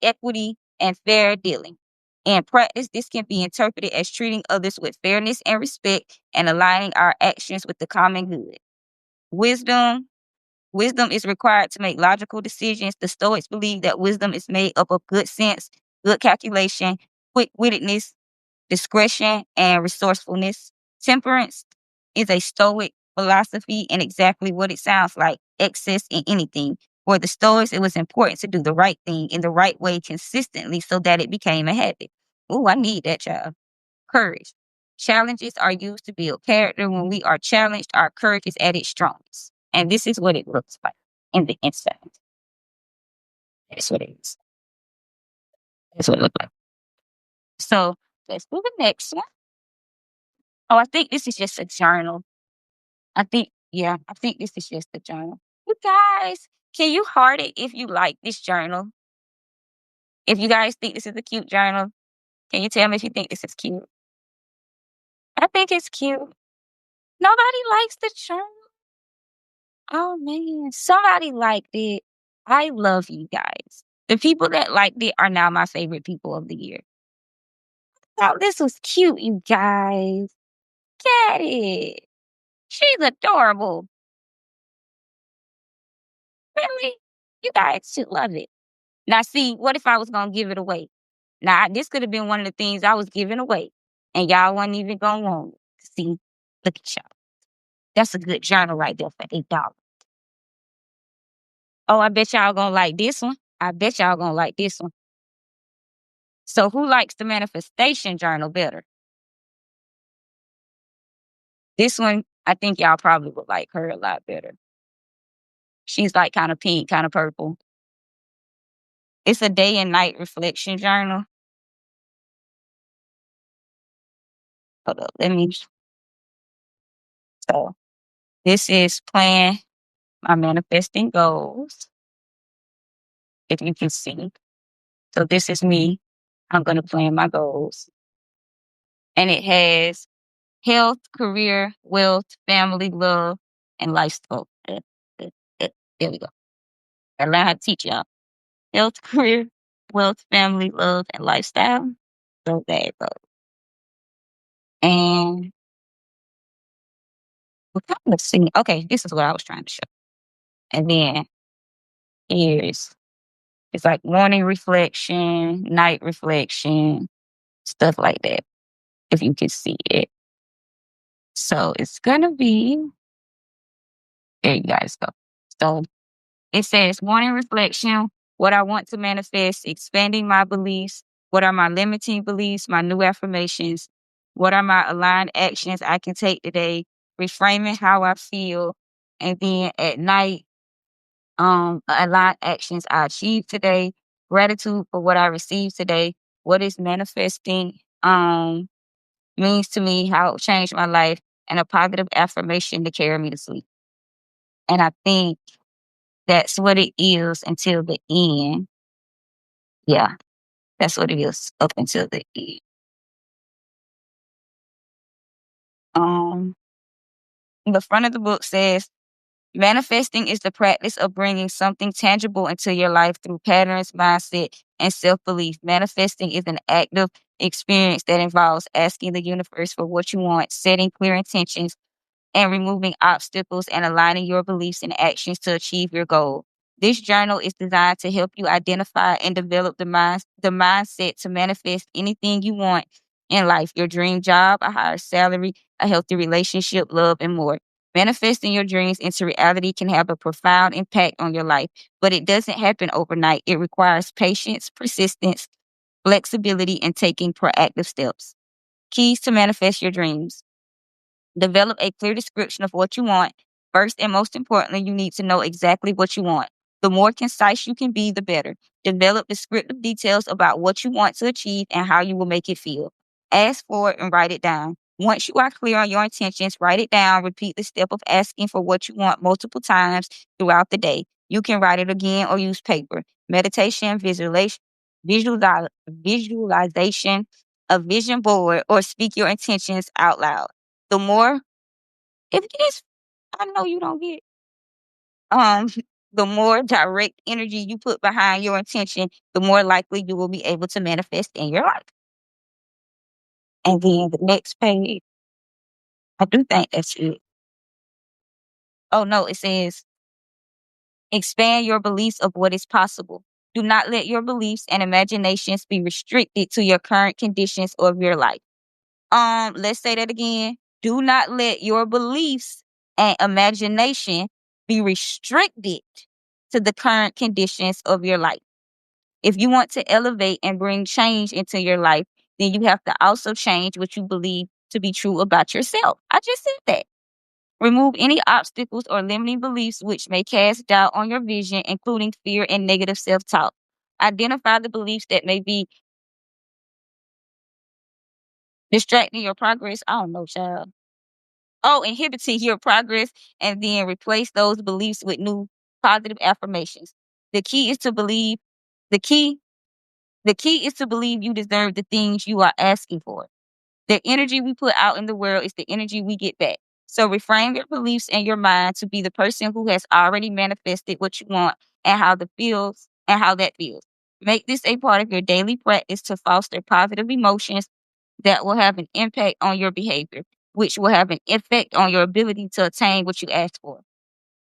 equity, and fair dealing. In practice, this can be interpreted as treating others with fairness and respect and aligning our actions with the common good. Wisdom. Wisdom is required to make logical decisions. The Stoics believe that wisdom is made up of good sense, good calculation, quick-wittedness, discretion, and resourcefulness. Temperance is a Stoic philosophy and exactly what it sounds like: excess in anything. For the Stoics, it was important to do the right thing in the right way consistently so that it became a habit. Oh, I need that, child. Courage. Challenges are used to build character. When we are challenged, our courage is at its strongest. And this is what it looks like in the inside. That's what it is. That's what it looks like. So let's do the next one. Oh, I think this is just a journal. I think this is just a journal. You guys, can you heart it if you like this journal? If you guys think this is a cute journal, can you tell me if you think this is cute? I think it's cute. Nobody likes the journal. Oh man, somebody liked it. I love you guys. The people that liked it are now my favorite people of the year. Oh, this was cute, you guys. Get it. She's adorable. Really? You guys should love it. Now, see, what if I was going to give it away? Now, this could have been one of the things I was giving away, and y'all wasn't even going to want it. See, look at y'all. That's a good journal right there for $8. Oh, I bet y'all going to like this one. I bet y'all going to like this one. So, who likes the manifestation journal better? This one, I think y'all probably would like her a lot better. She's like kind of pink, kind of purple. It's a day and night reflection journal. Hold up, let me. So, this is plan my manifesting goals, if you can see. So, this is me. I'm going to plan my goals. And it has health, career, wealth, family, love, and lifestyle. There we go. I learned how to teach y'all. Health, career, wealth, family, love, and lifestyle. So there it goes. And we're kind of seeing, okay, this is what I was trying to show. And then it's like morning reflection, night reflection, stuff like that, if you can see it. So it's gonna be, there you guys go. So it says morning reflection, what I want to manifest, expanding my beliefs, what are my limiting beliefs, my new affirmations, what are my aligned actions I can take today, reframing how I feel, and then at night, aligned actions I achieved today, gratitude for what I received today, what is manifesting means to me, how it changed my life, and a positive affirmation to carry me to sleep. And I think that's what it is until the end. Yeah, that's what it is up until the end. Um, the front of the book says, manifesting is the practice of bringing something tangible into your life through patterns, mindset, and self-belief. Manifesting is an active experience that involves asking the universe for what you want, setting clear intentions, and removing obstacles and aligning your beliefs and actions to achieve your goal. This journal is designed to help you identify and develop the mindset to manifest anything you want in life, your dream job, a higher salary, a healthy relationship, love, and more. Manifesting your dreams into reality can have a profound impact on your life, but it doesn't happen overnight. It requires patience, persistence, flexibility, and taking proactive steps. Keys to manifest your dreams. Develop a clear description of what you want. First and most importantly, you need to know exactly what you want. The more concise you can be, the better. Develop descriptive details about what you want to achieve and how you will make it feel. Ask for it and write it down. Once you are clear on your intentions, write it down. Repeat the step of asking for what you want multiple times throughout the day. You can write it again or use paper. Meditation, visualization, a vision board, or speak your intentions out loud. The more, if it is, I know you don't get, um, the more direct energy you put behind your intention, the more likely you will be able to manifest in your life. And then the next page, I do think that's it. Oh no, it says expand your beliefs of what is possible. Do not let your beliefs and imaginations be restricted to your current conditions of your life. Let's say that again. Do not let your beliefs and imagination be restricted to the current conditions of your life. If you want to elevate and bring change into your life, then you have to also change what you believe to be true about yourself. I just said that. Remove any obstacles or limiting beliefs which may cast doubt on your vision, including fear and negative self-talk. Identify the beliefs that may be distracting your progress. I don't know, child. Oh, inhibiting your progress, and then replace those beliefs with new positive affirmations. The key is to believe the key the key is to believe you deserve the things you are asking for. The energy we put out in the world is the energy we get back. So reframe your beliefs and your mind to be the person who has already manifested what you want and how that feels. Make this a part of your daily practice to foster positive emotions that will have an impact on your behavior, which will have an effect on your ability to attain what you ask for.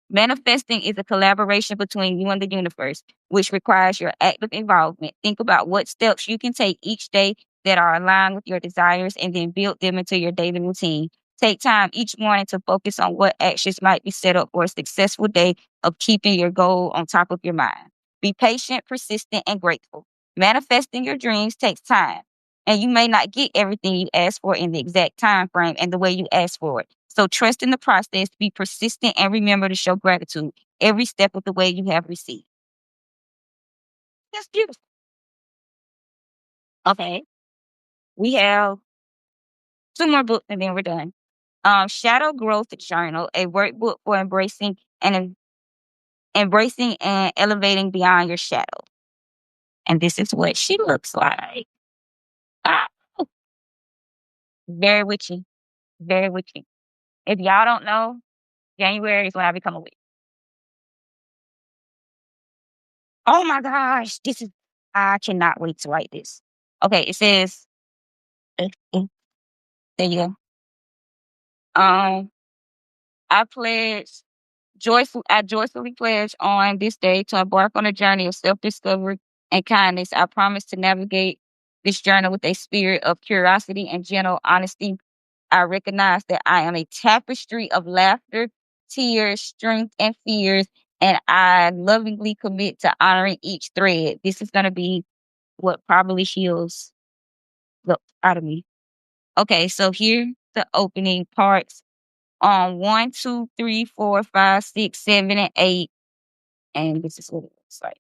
Manifesting is a collaboration between you and the universe, which requires your active involvement. Think about what steps you can take each day that are aligned with your desires and then build them into your daily routine. Take time each morning to focus on what actions might be set up for a successful day of keeping your goal on top of your mind. Be patient, persistent, and grateful. Manifesting your dreams takes time, and you may not get everything you ask for in the exact time frame and the way you ask for it. So trust in the process, be persistent, and remember to show gratitude every step of the way you have received. That's beautiful. Okay. We have two more books and then we're done. Shadow Growth Journal, a workbook for embracing and elevating beyond your shadow. And this is what she looks like. Ah, very witchy. Very witchy. If y'all don't know, January is when I become a witch. Oh my gosh, I cannot wait to write this. Okay, it says, uh, uh, there you go. Um, I joyfully pledge on this day to embark on a journey of self-discovery and kindness. I promise to navigate this journey with a spirit of curiosity and gentle honesty. I recognize that I am a tapestry of laughter, tears, strength, and fears, and I lovingly commit to honoring each thread. This is going to be what probably heals the out of me. Okay, so here the opening parts on 1, 2, 3, 4, 5, 6, 7, and 8. And this is what it looks like.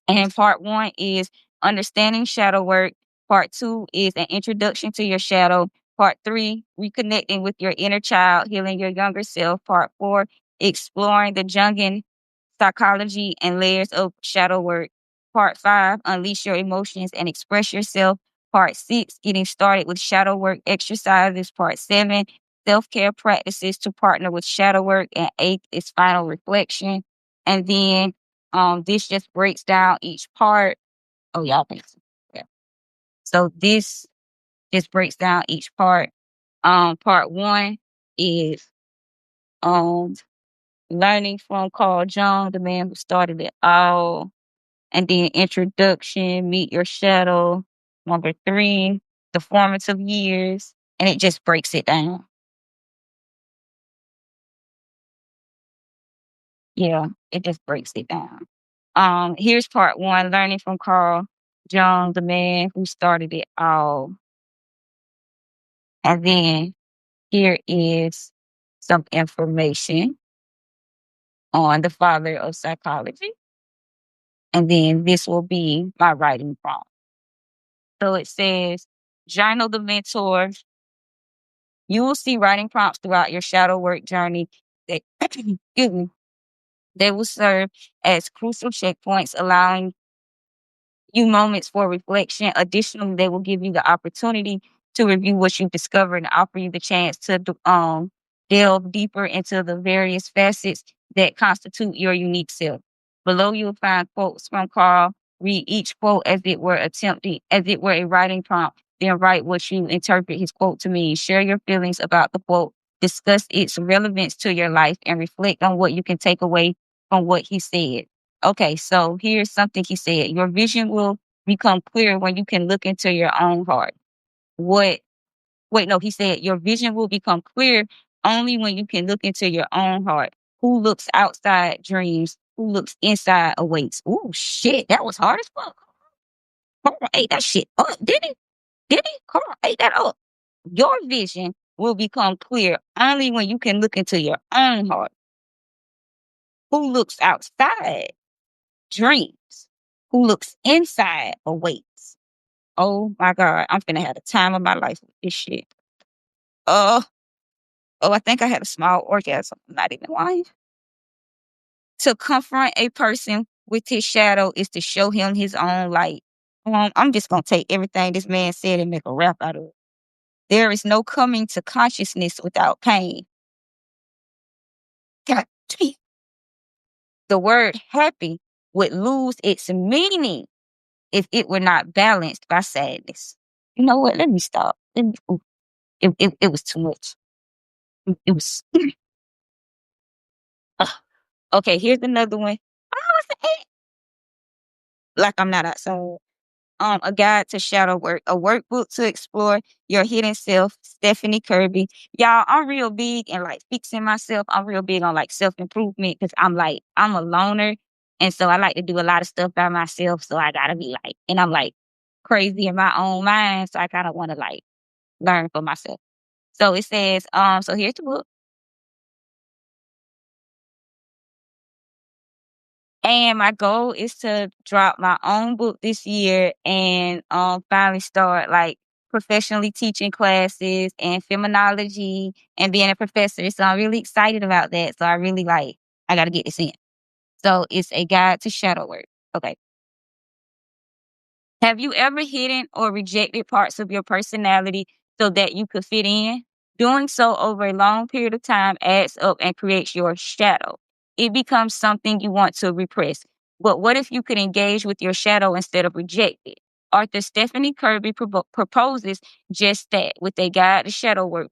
And part 1 is understanding shadow work. Part 2 is an introduction to your shadow. Part 3, reconnecting with your inner child, healing your younger self. Part 4, exploring the Jungian psychology and layers of shadow work. Part 5, unleash your emotions and express yourself. Part 6, getting started with shadow work exercises. Part 7, self-care practices to partner with shadow work. And 8 is final reflection. And then this just breaks down each part. Oh, y'all think so. Yeah. So this just breaks down each part. Part 1 is um learning from Carl Jung, the man who started it all. And then introduction, meet your shadow. Number 3, the formative years. And it just breaks it down. Yeah, it just breaks it down. Here's part 1, learning from Carl Jung, the man who started it all. And then here is some information on the father of psychology. And then this will be my writing prompt. So it says, journal the mentor. You will see writing prompts throughout your shadow work journey that, excuse me, they will serve as crucial checkpoints, allowing you moments for reflection. Additionally, they will give you the opportunity to review what you've discovered and offer you the chance to delve deeper into the various facets that constitute your unique self. Below, you'll find quotes from Carl. Read each quote as it were a writing prompt. Then write what you interpret his quote to mean. Share your feelings about the quote. Discuss its relevance to your life and reflect on what you can take away from what he said. Okay, so here's something he said. Your vision will become clear when you can look into your own heart. What? Wait, no, he said your vision will become clear only when you can look into your own heart. Who looks outside dreams? Who looks inside awaits? Ooh, shit, that was hard as fuck. Carl ate that shit up, didn't he? Didn't he? Carl ate that up. Your vision will become clear only when you can look into your own heart. Who looks outside dreams? Who looks inside awaits. Oh my God, I'm finna have the time of my life with this shit. Uh, I think I had a small orgasm. I'm not even lying. To confront a person with his shadow is to show him his own light. I'm just gonna take everything this man said and make a rap out of it. There is no coming to consciousness without pain. God damn. The word happy would lose its meaning if it were not balanced by sadness. You know what? Let me stop. It was too much. It was ugh. Okay, here's another one. Oh, it's an ant. Like I'm not outside. A guide to shadow work, a workbook to explore your hidden self, Stephanie Kirby. Y'all, I'm real big and like fixing myself. I'm real big on like self improvement because I'm a loner, and so I like to do a lot of stuff by myself. So I gotta be like, and I'm like crazy in my own mind, so I kind of want to like learn for myself. So it says, so here's the book. And my goal is to drop my own book this year and finally start like professionally teaching classes and feminology and being a professor. So I'm really excited about that. So I really like I gotta get this in. So it's a guide to shadow work. Okay. Have you ever hidden or rejected parts of your personality so that you could fit in? Doing so over a long period of time adds up and creates your shadow. It becomes something you want to repress. But what if you could engage with your shadow instead of reject it? Author Stephanie Kirby proposes just that with a guide to shadow work.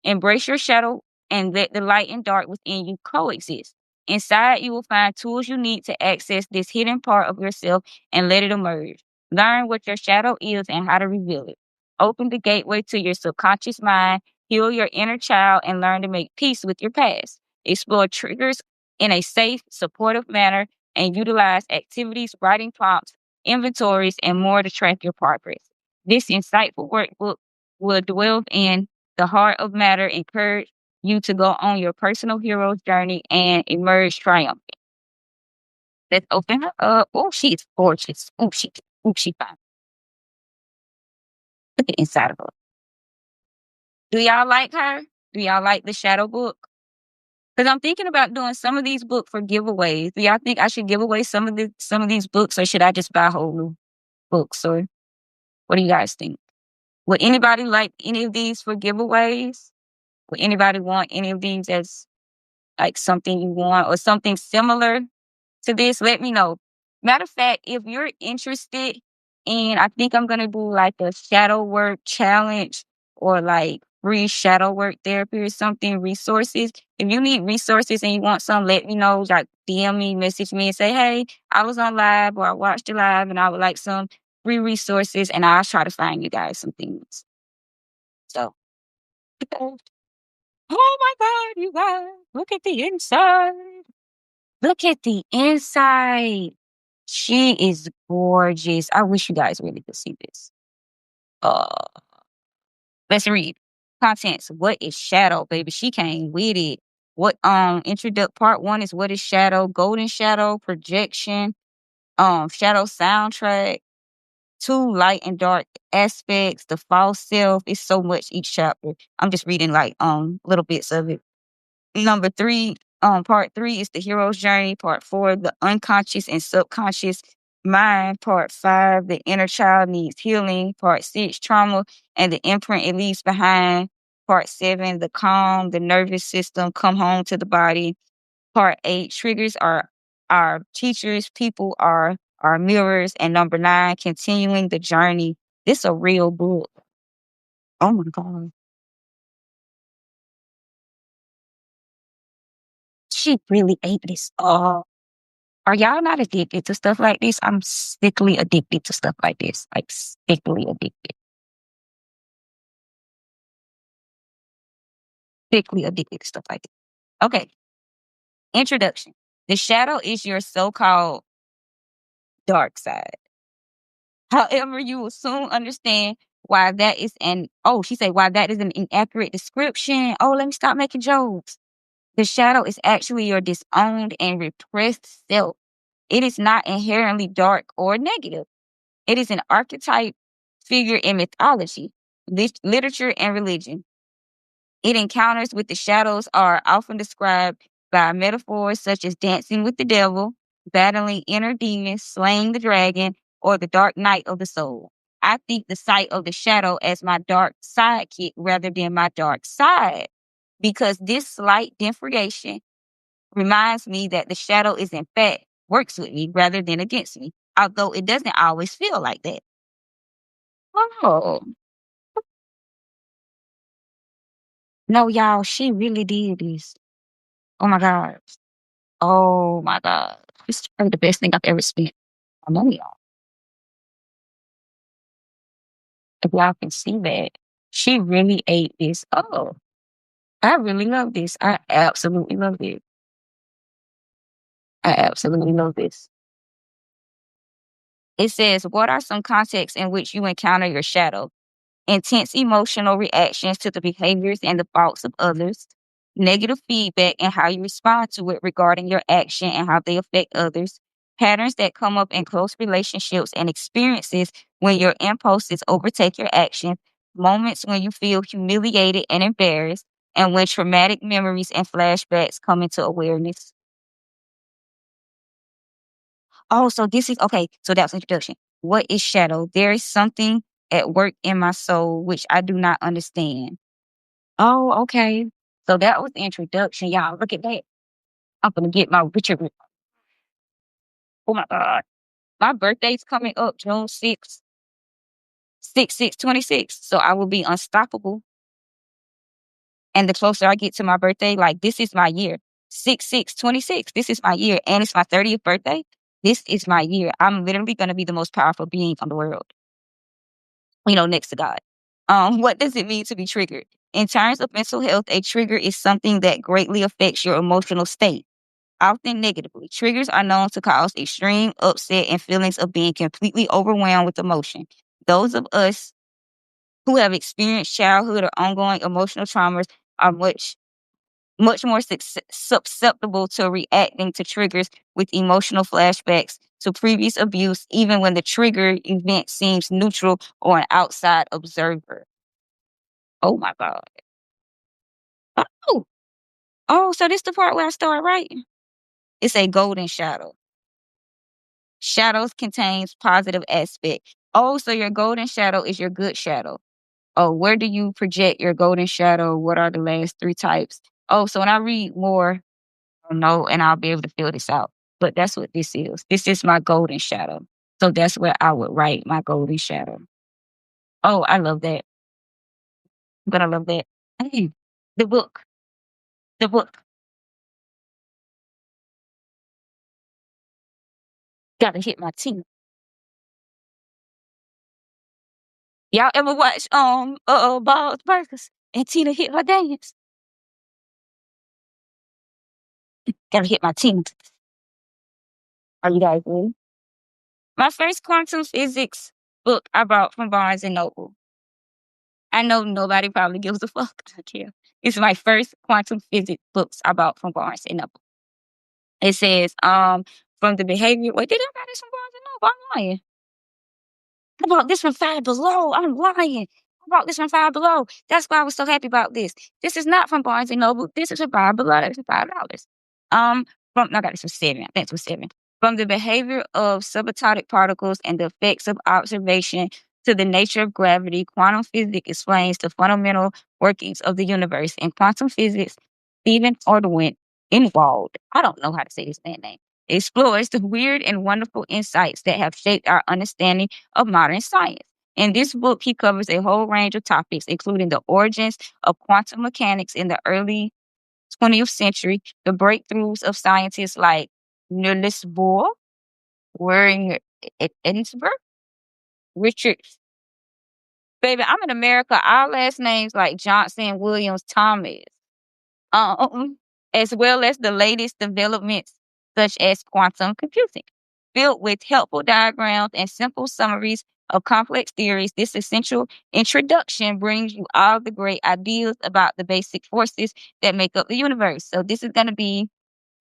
Embrace your shadow and let the light and dark within you coexist. Inside, you will find tools you need to access this hidden part of yourself and let it emerge. Learn what your shadow is and how to reveal it. Open the gateway to your subconscious mind, heal your inner child, and learn to make peace with your past. Explore triggers in a safe, supportive manner and utilize activities, writing prompts, inventories, and more to track your progress. This insightful workbook will delve in the heart of matter, encourage you to go on your personal hero's journey and emerge triumphant. Let's open her up. Oh, she's gorgeous. She fine. Look at the inside of her. Do y'all like her? Do y'all like the shadow book? Because I'm thinking about doing some of these books for giveaways. Do y'all think I should give away some of these books, or should I just buy whole new books? Or what do you guys think? Would anybody like any of these for giveaways? Would anybody want any of these as like something you want or something similar to this? Let me know. Matter of fact, if you're interested in, I think I'm going to do like a shadow work challenge or like free shadow work therapy or something, resources. If you need resources and you want some, let me know. Like DM me, message me and say, hey, I was on live or I watched the live and I would like some free resources, and I'll try to find you guys some things. So, oh my God, you guys, look at the inside. Look at the inside. She is gorgeous. I wish you guys really could see this. Uh, let's read. Contents. What is shadow, baby? She came with it. What introduct part one is what is shadow, golden shadow, projection, shadow soundtrack, two light and dark aspects, the false self. It's so much each chapter. I'm just reading like little bits of it. Number three, part three is the hero's journey. Part four, the unconscious and subconscious mind. Part five, the inner child needs healing. Part six, trauma and the imprint it leaves behind. Part seven, the calm, the nervous system, come home to the body. Part eight, triggers are our teachers, people are our mirrors. And number nine, continuing the journey. This a real book. Oh my God. She really ate this up. Are y'all not addicted to stuff like this? I'm sickly addicted to stuff like this. Like sickly addicted. Sickly addicted to stuff like this. Okay. Introduction. The shadow is your so-called dark side. However, you will soon understand why that is she said why that is an inaccurate description. Oh, let me stop making jokes. The shadow is actually your disowned and repressed self. It is not inherently dark or negative. It is an archetype figure in mythology, literature, and religion. Its encounters with the shadows are often described by metaphors such as dancing with the devil, battling inner demons, slaying the dragon, or the dark night of the soul. I think the sight of the shadow as my dark sidekick rather than my dark side, because this slight differentiation reminds me that the shadow is in fact works with me rather than against me, although it doesn't always feel like that. Oh, no, y'all, she really did this. Oh my God. Oh my God. This is probably the best thing I've ever spent my money on. If y'all can see that. She really ate this. Oh, I really love this. I absolutely love it. I absolutely love this. It says, what are some contexts in which you encounter your shadow? Intense emotional reactions to the behaviors and the thoughts of others, negative feedback and how you respond to it regarding your action and how they affect others, patterns that come up in close relationships and experiences when your impulses overtake your action, moments when you feel humiliated and embarrassed, and when traumatic memories and flashbacks come into awareness. Oh, so this is okay. So that's introduction. What is shadow? There is something at work in my soul which I do not understand. Oh, okay. So that was the introduction, y'all. Look at that. I'm gonna get my Richard. Oh my God. My birthday's coming up June 6th, 6/6/26. So I will be unstoppable. And the closer I get to my birthday, like this is my year. 6/6/26. This is my year. And it's my 30th birthday. This is my year. I'm literally gonna be the most powerful being on the world, next to God. What does it mean to be triggered? In terms of mental health, a trigger is something that greatly affects your emotional state, often negatively. Triggers are known to cause extreme upset and feelings of being completely overwhelmed with emotion. Those of us who have experienced childhood or ongoing emotional traumas are much more susceptible to reacting to triggers with emotional flashbacks to previous abuse, even when the trigger event seems neutral or an outside observer. Oh my God. Oh, so this the part where I start writing. It's a golden shadow. Shadows contains positive aspect. Oh, so your golden shadow is your good shadow. Oh, where do you project your golden shadow? What are the last three types? Oh, so when I read more, I'll know and I'll be able to fill this out. But that's what this is. This is my golden shadow. So that's where I would write my golden shadow. Oh, I love that. I'm gonna love that. Hey, the book. The book. Gotta hit my team. Y'all ever watch Bob's Burgers and Tina hit her dance? Gotta hit my team. Are you guys ready? My first quantum physics book I bought from Barnes and Noble. I know nobody probably gives a fuck. I care. It's my first quantum physics books I bought from Barnes and Noble. It says, from the behavior. Wait, did I buy this from Barnes and Noble? I'm lying. I bought this from Five Below. I'm lying. I bought this from Five Below. That's why I was so happy about this. This is not from Barnes and Noble. This is from Five Below. It's $5. Um, I got this for 7. I think it's for 7. From the behavior of subatomic particles and the effects of observation to the nature of gravity, quantum physics explains the fundamental workings of the universe. In quantum physics, Stephen Ordwin Inwald, I don't know how to say this man's name, explores the weird and wonderful insights that have shaped our understanding of modern science. In this book, he covers a whole range of topics, including the origins of quantum mechanics in the early 20th century, the breakthroughs of scientists like Niels Bohr, Waring Edinburgh, Richard. Baby, I'm in America. Our last names like Johnson, Williams, Thomas, as well as the latest developments such as quantum computing. Filled with helpful diagrams and simple summaries of complex theories, this essential introduction brings you all the great ideas about the basic forces that make up the universe. So this is going to be,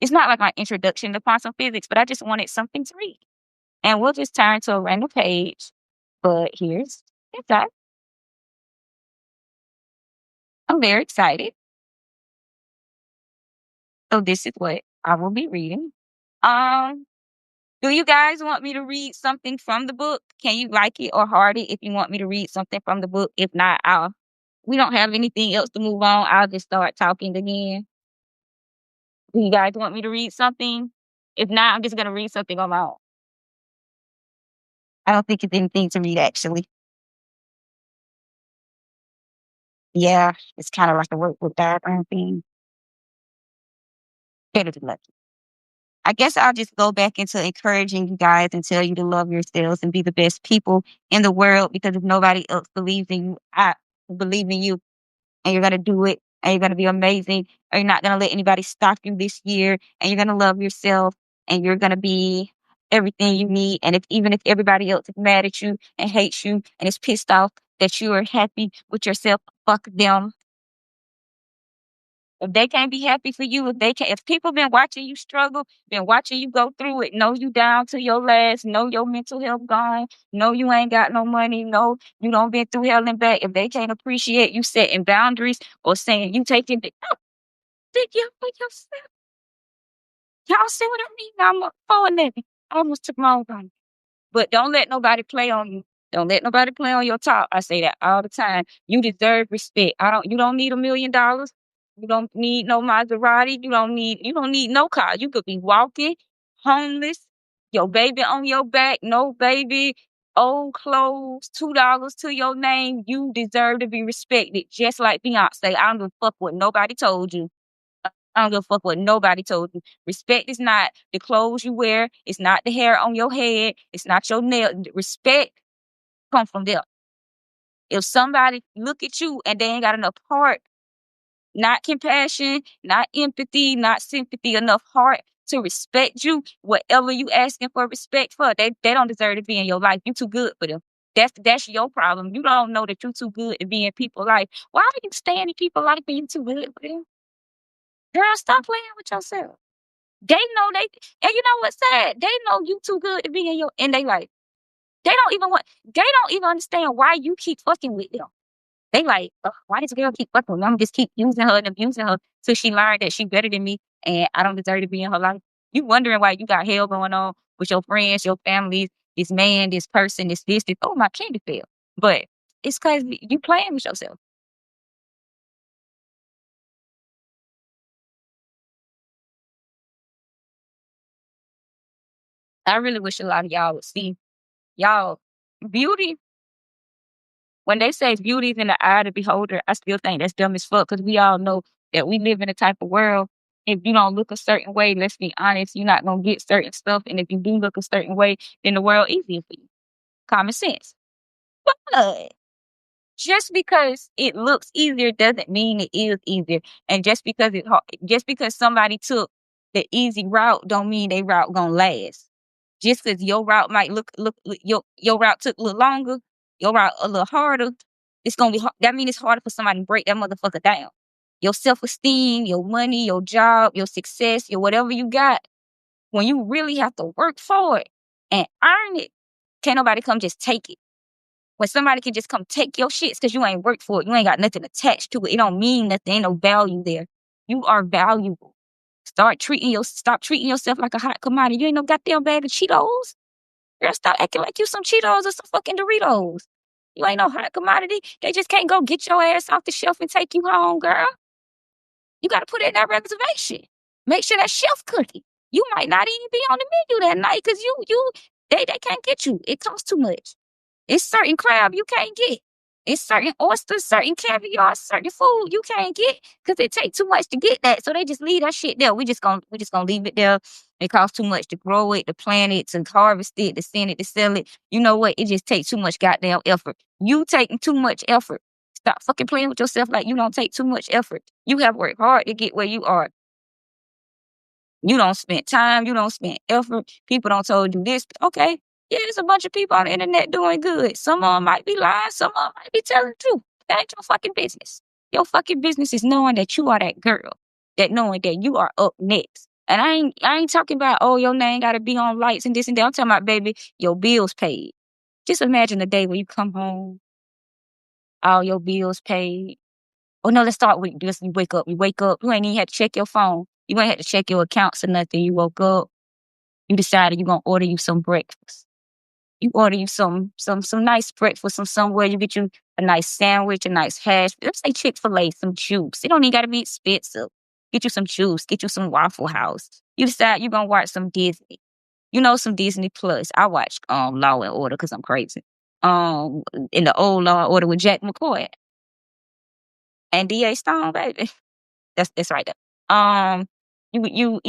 it's not like my introduction to quantum physics, but I just wanted something to read. And we'll just turn to a random page. But here's that. I'm very excited. So this is what I will be reading. Um, Do you guys want me to read something from the book? Can you like it or heart it if you want me to read something from the book? If not, we don't have anything else to move on. I'll just start talking again. Do you guys want me to read something? If not, I'm just gonna read something on my own. I don't think it's anything to read actually. Yeah, it's kind of like a workbook diagram thing. Better than lucky. I guess I'll just go back into encouraging you guys and tell you to love yourselves and be the best people in the world, because if nobody else believes in you, I believe in you, and you're gonna do it, and you're gonna be amazing, and you're not gonna let anybody stop you this year, and you're gonna love yourself, and you're gonna be everything you need. And even if everybody else is mad at you and hates you and is pissed off that you are happy with yourself, fuck them. If they can't be happy for you, if people been watching you struggle, been watching you go through it, know you down to your last, know your mental health gone, know you ain't got no money, know you don't been through hell and back. If they can't appreciate you setting boundaries or saying you taking the take you for yourself. Y'all see what I mean? I'm a 411. I almost took my own time. But don't let nobody play on you. Don't let nobody play on your top. I say that all the time. You deserve respect. You don't need $1,000,000. You don't need no Maserati. You don't need no car. You could be walking, homeless, your baby on your back, no baby, old clothes, $2 to your name. You deserve to be respected. Just like Beyonce. I don't give a fuck what nobody told you. I don't give a fuck what nobody told you. Respect is not the clothes you wear. It's not the hair on your head. It's not your nail. Respect come from them. If somebody look at you and they ain't got enough heart, not compassion, not empathy, not sympathy, enough heart to respect you, whatever you asking for respect for, they don't deserve to be in your life. You too good for them. That's your problem. You don't know that you too good to be in people's life. Why are you staying in people's life and you too good for them? Girl, stop playing with yourself. They know and you know what's sad? They know you too good to be in their life. They don't even understand why you keep fucking with them. They like, "Ugh, why this girl keep fucking with me? I'm just keep using her and abusing her till she learned that she better than me and I don't deserve to be in her life." You wondering why you got hell going on with your friends, your family, this man, this person, this. Oh, my candy fell. But it's because you playing with yourself. I really wish a lot of y'all would see. Y'all, beauty, when they say beauty is in the eye of the beholder, I still think that's dumb as fuck, because we all know that we live in a type of world. If you don't look a certain way, let's be honest, you're not gonna get certain stuff. And if you do look a certain way, then the world easier for you. Common sense. But just because it looks easier doesn't mean it is easier. And just because somebody took the easy route don't mean their route gonna last. Just because your route might your route took a little longer, your route a little harder, it's gonna be hard. That means it's harder for somebody to break that motherfucker down. Your self-esteem, your money, your job, your success, your whatever you got, when you really have to work for it and earn it, can't nobody come just take it. When somebody can just come take your shit because you ain't worked for it, you ain't got nothing attached to it. It don't mean nothing. Ain't no value there. You are valuable. Stop treating yourself like a hot commodity. You ain't no goddamn bag of Cheetos. Girl, stop acting like you some Cheetos or some fucking Doritos. You ain't no hot commodity. They just can't go get your ass off the shelf and take you home, girl. You got to put it in that reservation. Make sure that shelf cookie. You might not even be on the menu that night because they can't get you. It costs too much. It's certain crab you can't get. It's certain oysters, certain caviar, certain food you can't get because it takes too much to get that. So they just leave that shit there. We just gonna leave it there. It costs too much to grow it, to plant it, to harvest it, to send it, to sell it. You know what? It just takes too much goddamn effort. You taking too much effort. Stop fucking playing with yourself like you don't take too much effort. You have worked hard to get where you are. You don't spend time. You don't spend effort. People don't told you this. Okay. Yeah, there's a bunch of people on the internet doing good. Some of them might be lying. Some of them might be telling the truth. That ain't your fucking business. Your fucking business is knowing that you are that girl. That knowing that you are up next. And I ain't talking about, oh, your name got to be on lights and this and that. I'm talking about, baby, your bills paid. Just imagine the day when you come home, all your bills paid. Oh, no, let's start with this. You wake up. You ain't even had to check your phone. You ain't had to check your accounts or nothing. You woke up. You decided you're going to order you some breakfast. You order you some nice breakfast from somewhere. You get you a nice sandwich, a nice hash. Let's say Chick-fil-A, some juice. It don't even got to be expensive. Get you some juice. Get you some Waffle House. You decide you're gonna watch some Disney. You know, some Disney Plus. I watch Law and Order because I'm crazy. In the old Law and Order with Jack McCoy and D.A. Stone, baby. That's right there. You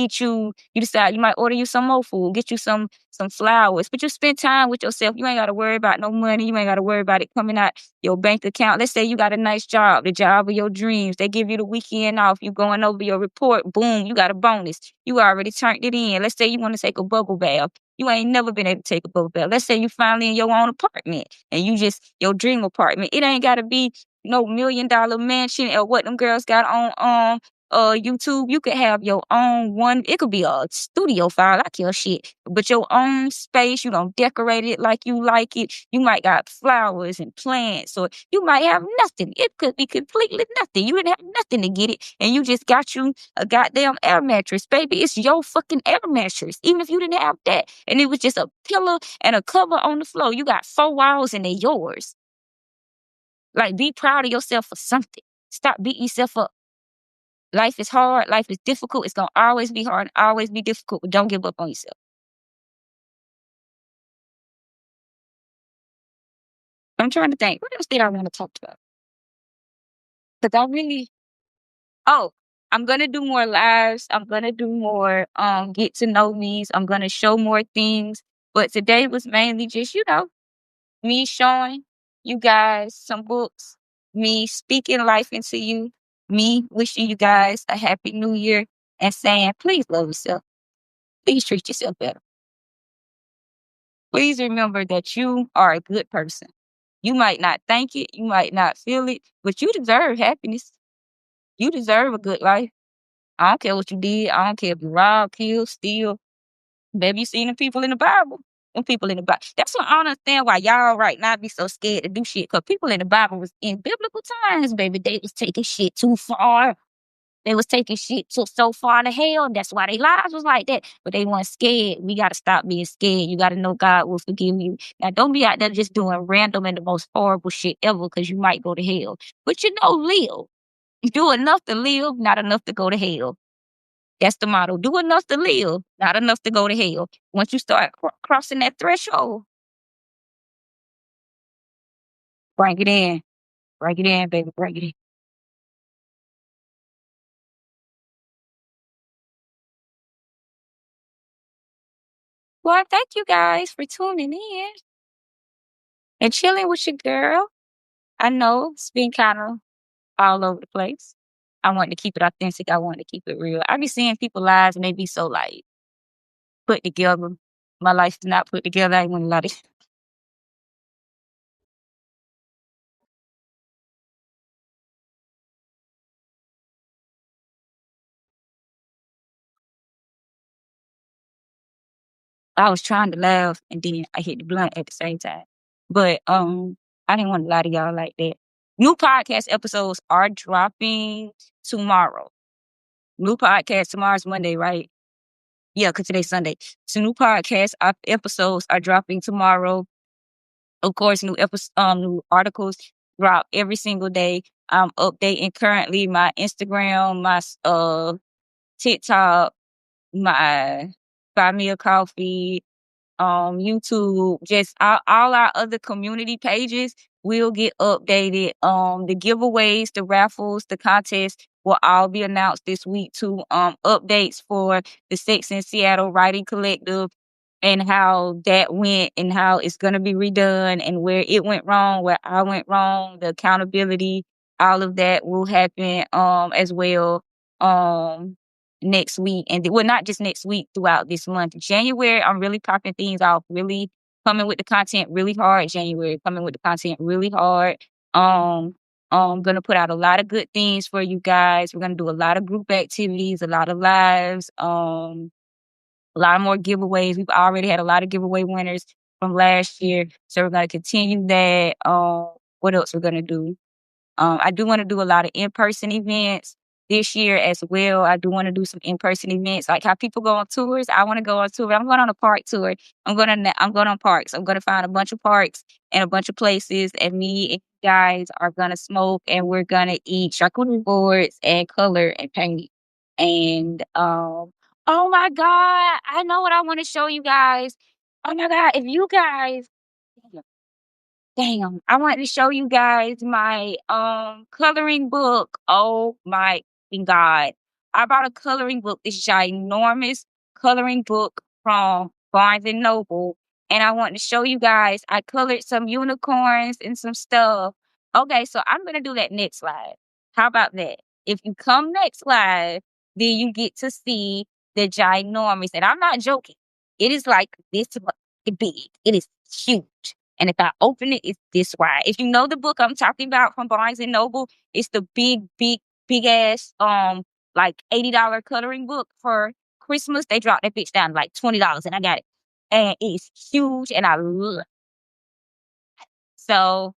decide you might order you some more food, get you some flowers, but you spend time with yourself. You ain't got to worry about no money. You ain't got to worry about it coming out your bank account. Let's say you got a nice job, the job of your dreams. They give you the weekend off. You going over your report. Boom, you got a bonus. You already turned it in. Let's say you want to take a bubble bath. You ain't never been able to take a bubble bath. Let's say you finally in your own apartment and you just your dream apartment. It ain't got to be no $1 million mansion or what them girls got on YouTube. You could have your own one. It could be a studio file. I kill shit, but your own space. You don't decorate it like you like it. You might got flowers and plants, or you might have nothing. It could be completely nothing. You didn't have nothing to get it, and you just got you a goddamn air mattress, baby. It's your fucking air mattress. Even if you didn't have that, and it was just a pillow and a cover on the floor, you got 4 walls and they're yours. Like, be proud of yourself for something. Stop beating yourself up. Life is hard. Life is difficult. It's going to always be hard, always be difficult, but don't give up on yourself. I'm trying to think. What else did I want to talk about? Because I'm going to do more lives. I'm going to do more get to know me's. I'm going to show more things. But today was mainly just, me showing you guys some books, me speaking life into you, me wishing you guys a happy new year and saying, please love yourself. Please treat yourself better. Please remember that you are a good person. You might not think it, you might not feel it, but you deserve happiness. You deserve a good life. I don't care what you did. I don't care if you robbed, killed, steal. Baby, you seen the people in the Bible. Them people in the Bible. That's what I don't understand why y'all right now be so scared to do shit. Because people in the Bible was in biblical times, baby. They was taking shit too far. They was taking shit so far to hell. That's why their lives was like that. But they weren't scared. We got to stop being scared. You got to know God will forgive you. Now, don't be out there just doing random and the most horrible shit ever because you might go to hell. But live. Do enough to live, not enough to go to hell. That's the motto. Do enough to live, not enough to go to hell. Once you start crossing that threshold, bring it in. Bring it in, baby. Bring it in. Well, thank you guys for tuning in and chilling with your girl. I know it's been kind of all over the place. I wanted to keep it authentic. I wanted to keep it real. I be seeing people's lives and they be so like put together. My life is not put together. I ain't want to lie to you. I was trying to laugh and then I hit the blunt at the same time. But I didn't want to lie to y'all like that. New podcast episodes are dropping tomorrow. New podcast tomorrow's Monday, right? Yeah, because today's Sunday. So new podcast episodes are dropping tomorrow. Of course, new articles drop every single day. I'm updating currently my Instagram, my TikTok, my Buy Me a Coffee, YouTube, just all our other community pages will get updated. The giveaways, the raffles, the contests will all be announced this week too. Updates for the Sex in Seattle Writing Collective and how that went and how it's gonna be redone and where it went wrong, where I went wrong, the accountability, all of that will happen as well. Next week not just next week, throughout this month. January, I'm really popping things off, really coming with the content really hard. January, coming with the content really hard. Gonna put out a lot of good things for you guys. We're gonna do a lot of group activities, a lot of lives, a lot more giveaways. We've already had a lot of giveaway winners from last year, so we're gonna continue that. What else we're gonna do? I do want to do a lot of in-person events this year as well. I do want to do some in-person events, like how people go on tours. I want to go on tour. I'm going on a park tour. I'm going on parks. I'm going to find a bunch of parks and a bunch of places, and me and guys are going to smoke, and we're going to eat charcuterie boards and color and paint. And oh my God, I know what I want to show you guys. Oh my God, if you guys damn, I wanted to show you guys my coloring book. Oh my fucking God. I bought a coloring book, this ginormous coloring book from Barnes and Noble. And I want to show you guys. I colored some unicorns and some stuff. Okay, so I'm gonna do that next live. How about that? If you come next live, then you get to see the ginormous. And I'm not joking. It is like this big. It is huge. And if I open it, it's this wide. If you know the book I'm talking about from Barnes and Noble, it's the big ass, like $80 coloring book for Christmas. They dropped that bitch down to like $20 and I got it. And it's huge and I love it. So,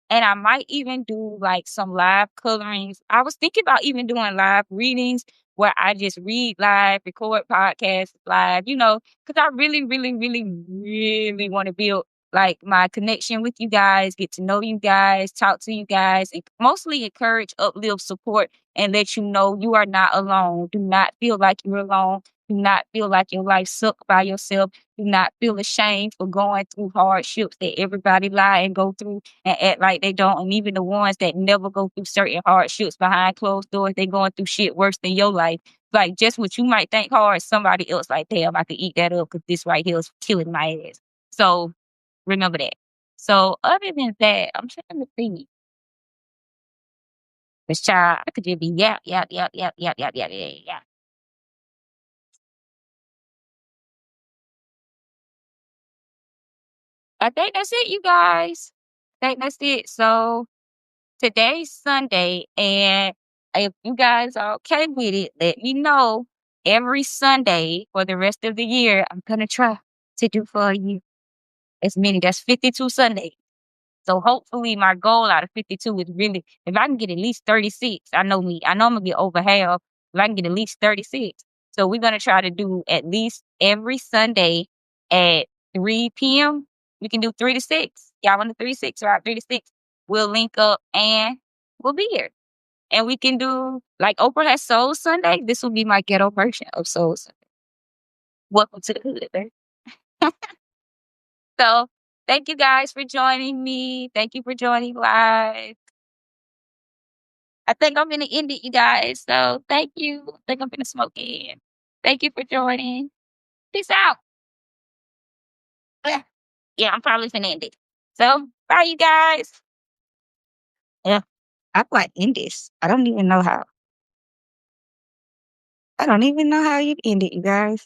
and I might even do like some live colorings. I was thinking about even doing live readings where I just read live, record podcasts live, because I really, really, really, really want to build like my connection with you guys, get to know you guys, talk to you guys, and mostly encourage, uplift, support, and let you know you are not alone. Do not feel like you're alone. Do not feel like your life sucked by yourself. Do not feel ashamed for going through hardships that everybody lie and go through and act like they don't. And even the ones that never go through certain hardships behind closed doors, they going through shit worse than your life. Like just what you might think hard, somebody else like, damn, I could eat that up because this right here is killing my ass. So remember that. So other than that, I'm trying to think. This child, I could just be yap. I think that's it, you guys. I think that's it. So today's Sunday, and if you guys are okay with it, let me know. Every Sunday for the rest of the year, I'm gonna try to do for you as many. That's 52 Sundays. So hopefully my goal out of 52 is really, if I can get at least 36, I know me. I know I'm gonna get over half. If I can get at least 36. So we're gonna try to do at least every Sunday at 3 p.m. We can do 3 to 6. Y'all want to 3 to 6, right? 3 to 6. We'll link up and we'll be here. And we can do like Oprah has Soul Sunday. This will be my ghetto version of Soul Sunday. Welcome to the hood, baby. So thank you guys for joining me. Thank you for joining live. I think I'm gonna end it, you guys. So thank you. I think I'm gonna smoke in. Thank you for joining. Peace out. Yeah, yeah, I'm probably gonna end it. So bye, you guys. Yeah, I like end this. I don't even know how. I don't even know how you end it, you guys.